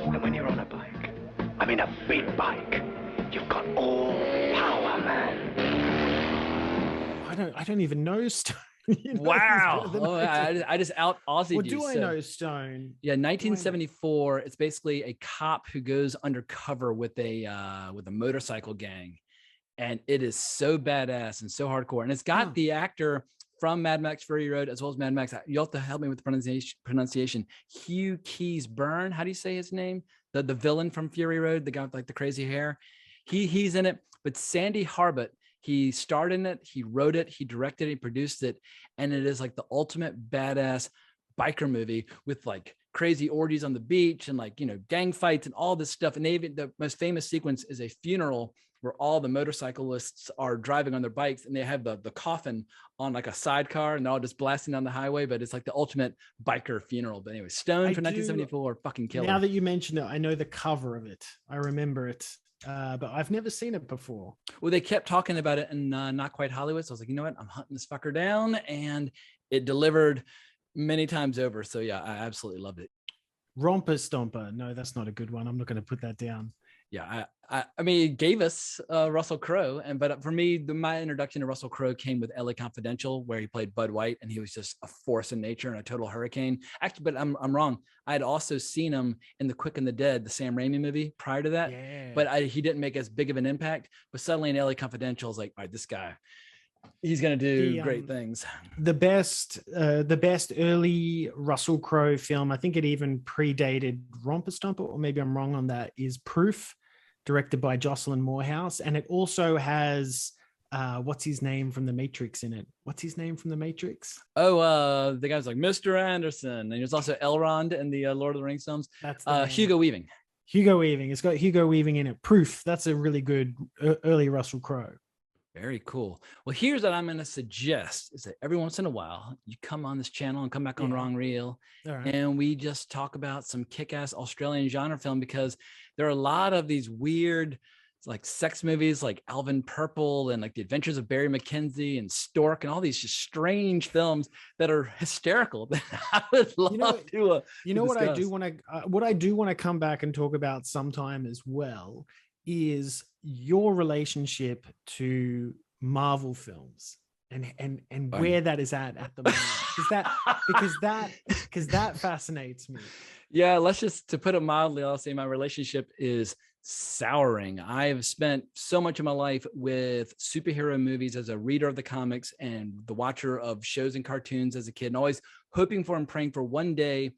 And when you're on a bike, I mean a big bike, you've got all power, man. I don't even know Stone. You know, Wow. he's better than Oh, I do. I just out Aussied Or you. do I So, know Stone? yeah, 1974. It's basically a cop who goes undercover with a motorcycle gang, and it is so badass and so hardcore. And it's got the actor from Mad Max Fury Road as well as Mad Max. You'll have to help me with the pronunciation. Hugh Keys Byrne. How do you say his name? The villain from Fury Road, the guy with like the crazy hair. He's in it. But Sandy Harbut, he starred in it, he wrote it, he directed it, he produced it, and it is like the ultimate badass biker movie with like crazy orgies on the beach and like, you know, gang fights and all this stuff. And the most famous sequence is a funeral where all the motorcyclists are driving on their bikes and they have the coffin on like a sidecar and they're all just blasting down the highway, but it's like the ultimate biker funeral. But anyway, Stone from 1974, fucking killer. Now that you mention it, I know the cover of it. I remember it. But I've never seen it before. Well, they kept talking about it in Not Quite Hollywood. So I was like, you know what? I'm hunting this fucker down. And it delivered many times over. So yeah, I absolutely loved it. Romper Stomper. No, that's not a good one. I'm not going to put that down. Yeah, I mean, it gave us Russell Crowe, but for me, my introduction to Russell Crowe came with LA Confidential, where he played Bud White, and he was just a force in nature and a total hurricane. Actually, but I'm wrong. I had also seen him in The Quick and the Dead, the Sam Raimi movie prior to that, but he didn't make as big of an impact. But suddenly in LA Confidential, I was like, all right, this guy, he's gonna do great things. The best early Russell Crowe film, I think it even predated Romper Stomper, or maybe I'm wrong on that, is Proof, directed by Jocelyn Moorhouse, and it also has what's his name from The Matrix in it. What's his name from The Matrix? Oh, the guy's like Mr. Anderson, and there's also Elrond in the Lord of the Rings films. That's Hugo Weaving. Hugo Weaving. It's got Hugo Weaving in it. Proof. That's a really good early Russell Crowe. Very cool. Well, here's what I'm going to suggest is that every once in a while you come on this channel and come back on Wrong Reel, and we just talk about some kick-ass Australian genre film, because there are a lot of these weird like sex movies like Alvin Purple and like The Adventures of Barry McKenzie and Stork and all these just strange films that are hysterical that I would love to what I do want to come back and talk about sometime as well is your relationship to Marvel films and where that is at the moment, because that fascinates me. Yeah, to put it mildly, I'll say my relationship is souring. I have spent so much of my life with superhero movies as a reader of the comics and the watcher of shows and cartoons as a kid, and always hoping for and praying for one day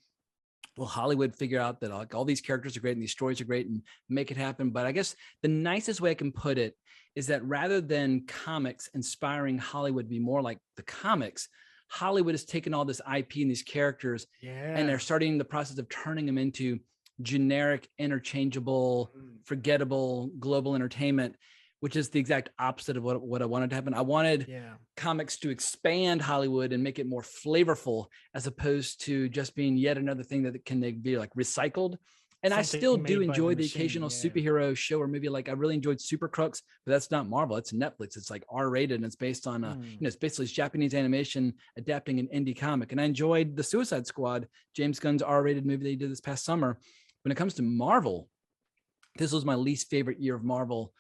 will Hollywood figure out that like all these characters are great and these stories are great and make it happen. But I guess the nicest way I can put it is that rather than comics inspiring Hollywood to be more like the comics, Hollywood has taken all this IP and these characters and they're starting the process of turning them into generic, interchangeable, forgettable global entertainment, which is the exact opposite of what I wanted to happen. I wanted comics to expand Hollywood and make it more flavorful, as opposed to just being yet another thing that can be like recycled. And I still do enjoy the occasional superhero show or movie. Like I really enjoyed Super Crooks, but that's not Marvel. It's Netflix. It's like R-rated and it's based on, it's basically Japanese animation adapting an indie comic. And I enjoyed the Suicide Squad, James Gunn's R-rated movie they did this past summer. When it comes to Marvel, this was my least favorite year of Marvel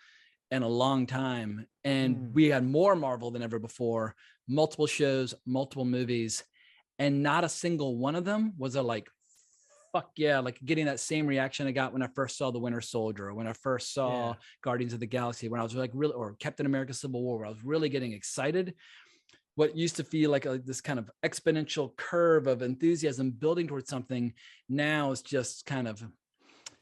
in a long time. And we had more Marvel than ever before, multiple shows, multiple movies, and not a single one of them was a like, fuck yeah, like getting that same reaction I got when I first saw The Winter Soldier, or when I first saw Guardians of the Galaxy, when I was like really, or Captain America Civil War, where I was really getting excited. What used to feel like this kind of exponential curve of enthusiasm building towards something now is just kind of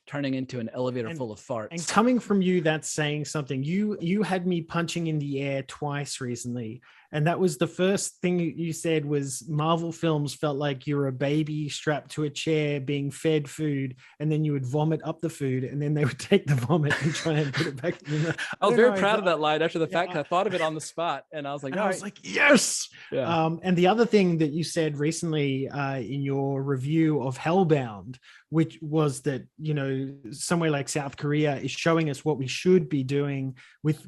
turning into an elevator full of farts. And coming from you, that's saying something. You had me punching in the air twice recently. And that was the first thing you said was Marvel films felt like you were a baby strapped to a chair being fed food, and then you would vomit up the food, and then they would take the vomit and try and put it back in the... I was very proud of that line after the fact. I thought of it on the spot, and I was like, yes. Yeah. And the other thing that you said recently in your review of Hellbound, which was that, you know, somewhere like South Korea is showing us what we should be doing with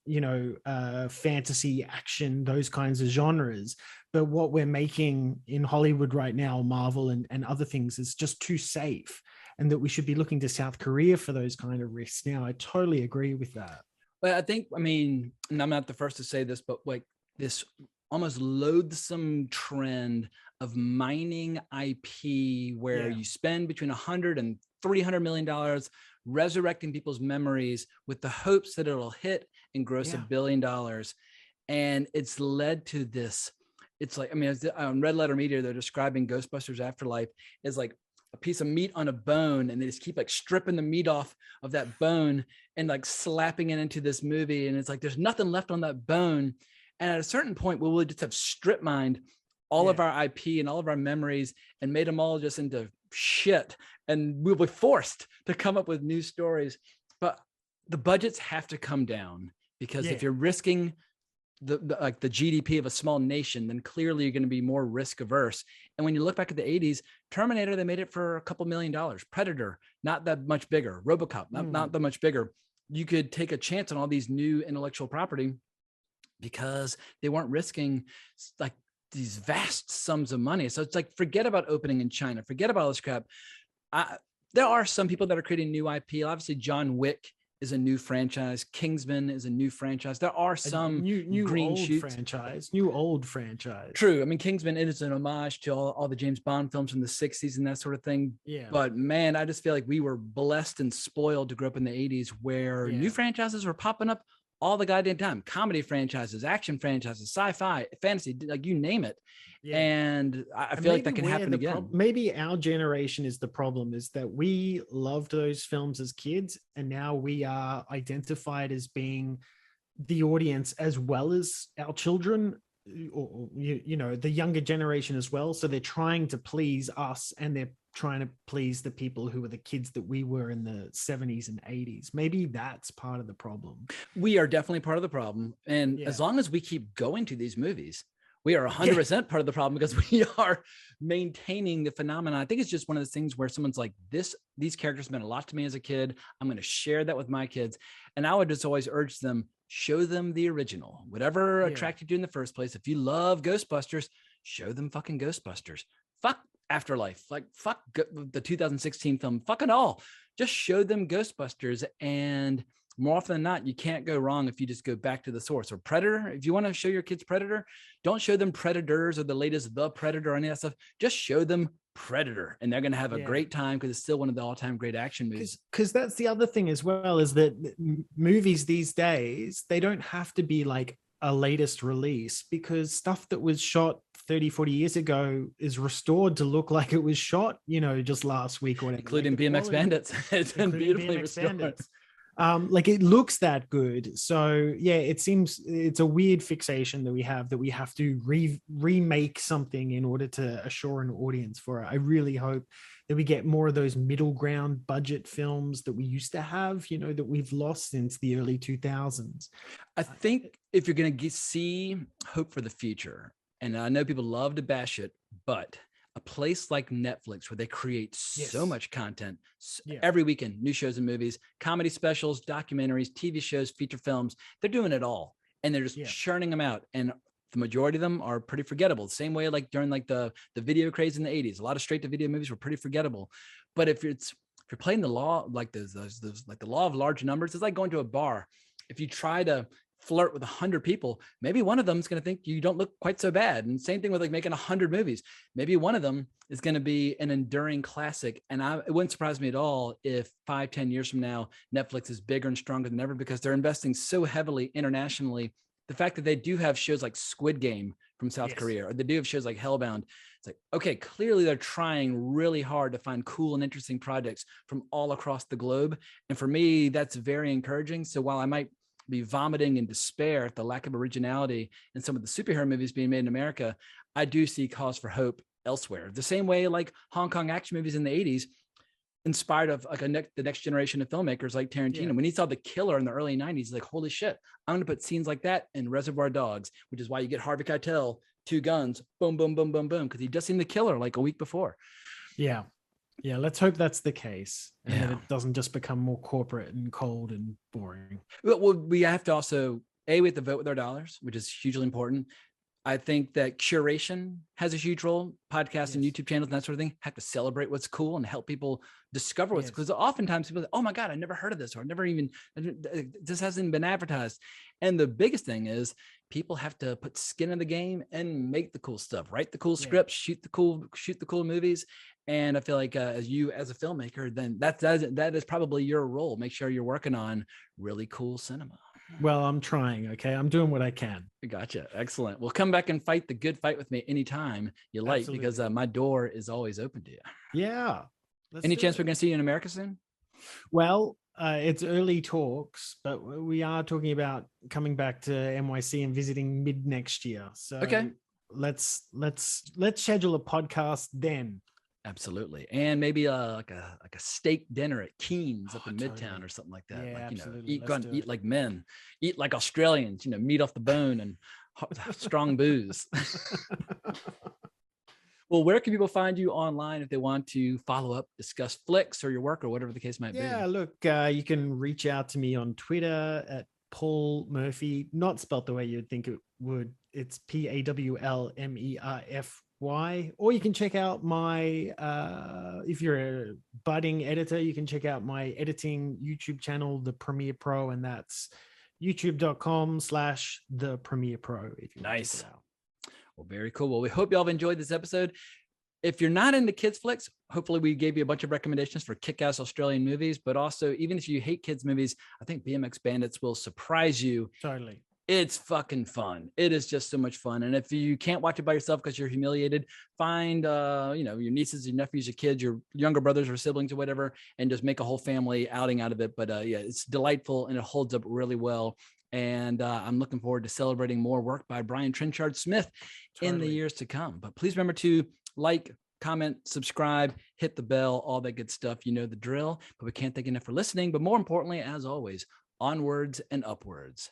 you know, fantasy, action, those kinds of genres. But what we're making in Hollywood right now, Marvel and other things, is just too safe, and that we should be looking to South Korea for those kind of risks. Now, I totally agree with that. But I think, I mean, and I'm not the first to say this, but like this almost loathsome trend of mining IP where you spend between $100 and $300 million resurrecting people's memories with the hopes that it'll hit and gross $1 billion. And it's led to this. It's like, I mean, on Red Letter Media, they're describing Ghostbusters Afterlife as like a piece of meat on a bone, and they just keep like stripping the meat off of that bone and like slapping it into this movie. And it's like, there's nothing left on that bone. And at a certain point, we will just have strip mined all of our IP and all of our memories and made them all just into shit. And we'll be forced to come up with new stories. But the budgets have to come down, because if you're risking the GDP of a small nation, then clearly you're going to be more risk averse. And when you look back at the 80s, Terminator, they made it for a couple $1 million. Predator, not that much bigger. RoboCop, not that much bigger. You could take a chance on all these new intellectual property because they weren't risking like these vast sums of money. So it's like, forget about opening in China, forget about all this crap. There are some people that are creating new IP. Obviously, John Wick is a new franchise. Kingsman is a new franchise. There are some new green old shoots. new old franchise. True. I mean, Kingsman, it is an homage to all the James Bond films from the 60s and that sort of thing. Yeah. But man, I just feel like we were blessed and spoiled to grow up in the 80s where new franchises were popping up all the goddamn time. Comedy franchises, action franchises, sci-fi, fantasy, like you name it. Yeah. And I feel like that can happen again. Maybe our generation is the problem, is that we loved those films as kids, and now we are identified as being the audience as well as our children, or you know, the younger generation as well. So they're trying to please us, and they're trying to please the people who were the kids that we were in the 70s and 80s. Maybe that's part of the problem. We are definitely part of the problem. And as long as we keep going to these movies, we are 100% part of the problem, because we are maintaining the phenomenon. I think it's just one of those things where someone's like, these characters meant a lot to me as a kid. I'm going to share that with my kids. And I would just always urge them, show them the original, whatever attracted you in the first place. If you love Ghostbusters, show them fucking Ghostbusters. Fuck Afterlife, like fuck the 2016 film, fuck it all. Just show them Ghostbusters, and more often than not, you can't go wrong if you just go back to the source. Or Predator, if you want to show your kids Predator, don't show them Predators or the latest The Predator or any of that stuff. Just show them Predator, and they're going to have a great time, because it's still one of the all-time great action movies. Because that's the other thing as well, is that movies these days, they don't have to be like a latest release, because stuff that was shot 30, 40 years ago is restored to look like it was shot, you know, just last week or whatever. Including BMX Bandits. It's been beautifully restored. Like it looks that good. So yeah, it seems it's a weird fixation that we have to remake something in order to assure an audience for it. I really hope that we get more of those middle ground budget films that we used to have, you know, that we've lost since the early 2000s. I think if you're going to see hope for the future, and I know people love to bash it, but a place like Netflix, where they create so much content every weekend, new shows and movies, comedy specials, documentaries, TV shows, feature films, they're doing it all. And they're just churning them out. And the majority of them are pretty forgettable. Same way, like during like the video craze in the 80s, a lot of straight to video movies were pretty forgettable. But if you're playing the law, like those like the law of large numbers, it's like going to a bar. If you try to flirt with 100 people, maybe one of them is going to think you don't look quite so bad. And same thing with like making 100 movies. Maybe one of them is going to be an enduring classic. And it wouldn't surprise me at all if 5-10 years from now, Netflix is bigger and stronger than ever, because they're investing so heavily internationally. The fact that they do have shows like Squid Game from South Korea, or they do have shows like Hellbound. It's like, okay, clearly they're trying really hard to find cool and interesting projects from all across the globe. And for me, that's very encouraging. So while I might be vomiting in despair at the lack of originality in some of the superhero movies being made in America, I do see cause for hope elsewhere. The same way like Hong Kong action movies in the 80s inspired of like the next generation of filmmakers like Tarantino. When he saw The Killer in the early 90s, he's like, holy shit, I'm going to put scenes like that in Reservoir Dogs, which is why you get Harvey Keitel, 2 guns, boom, boom, boom, boom, boom, because he just seen The Killer like a week before. Yeah, let's hope that's the case, and that it doesn't just become more corporate and cold and boring. Well, we have to also, we have to vote with our dollars, which is hugely important. I think that curation has a huge role. Podcasts and Yes. YouTube channels and that sort of thing have to celebrate what's cool and help people discover what's, because oftentimes people say, oh my God, I never heard of this, or I've never even, this hasn't been advertised. And the biggest thing is people have to put skin in the game and make the cool stuff, write the cool scripts, shoot the cool movies. And I feel like as a filmmaker, then that is probably your role. Make sure you're working on really cool cinema. Well, I'm trying. Okay. I'm doing what I can. Gotcha. Excellent. Well, come back and fight the good fight with me anytime you like, because my door is always open to you. Yeah. Any chance we're going to see you in America soon? Well, it's early talks, but we are talking about coming back to NYC and visiting mid next year. So okay, let's schedule a podcast then. Absolutely. And maybe like a steak dinner at Keen's up in totally. Midtown or something like that. Yeah, like, absolutely. Eat like men, eat like Australians, meat off the bone and strong booze. Well, where can people find you online if they want to follow up, discuss flicks or your work or whatever the case might be? Yeah, look, you can reach out to me on Twitter at Paul Murphy, not spelt the way you'd think it would. It's PAWLMERFY. Or you can check out my, if you're a budding editor, you can check out my editing YouTube channel, The Premiere Pro, and that's youtube.com/The Premiere Pro. If you nice. check it out. Well, very cool. Well, we hope y'all have enjoyed this episode. If you're not into kids flicks, hopefully we gave you a bunch of recommendations for kick-ass Australian movies, but also even if you hate kids movies, I think BMX Bandits will surprise you. Totally. It's fucking fun. It is just so much fun. And if you can't watch it by yourself because you're humiliated, find, your nieces, your nephews, your kids, your younger brothers or siblings or whatever, and just make a whole family outing out of it. But it's delightful and it holds up really well. And I'm looking forward to celebrating more work by Brian Trenchard-Smith in the years to come. But please remember to like, comment, subscribe, hit the bell, all that good stuff. You know the drill. But we can't thank you enough for listening. But more importantly, as always, onwards and upwards.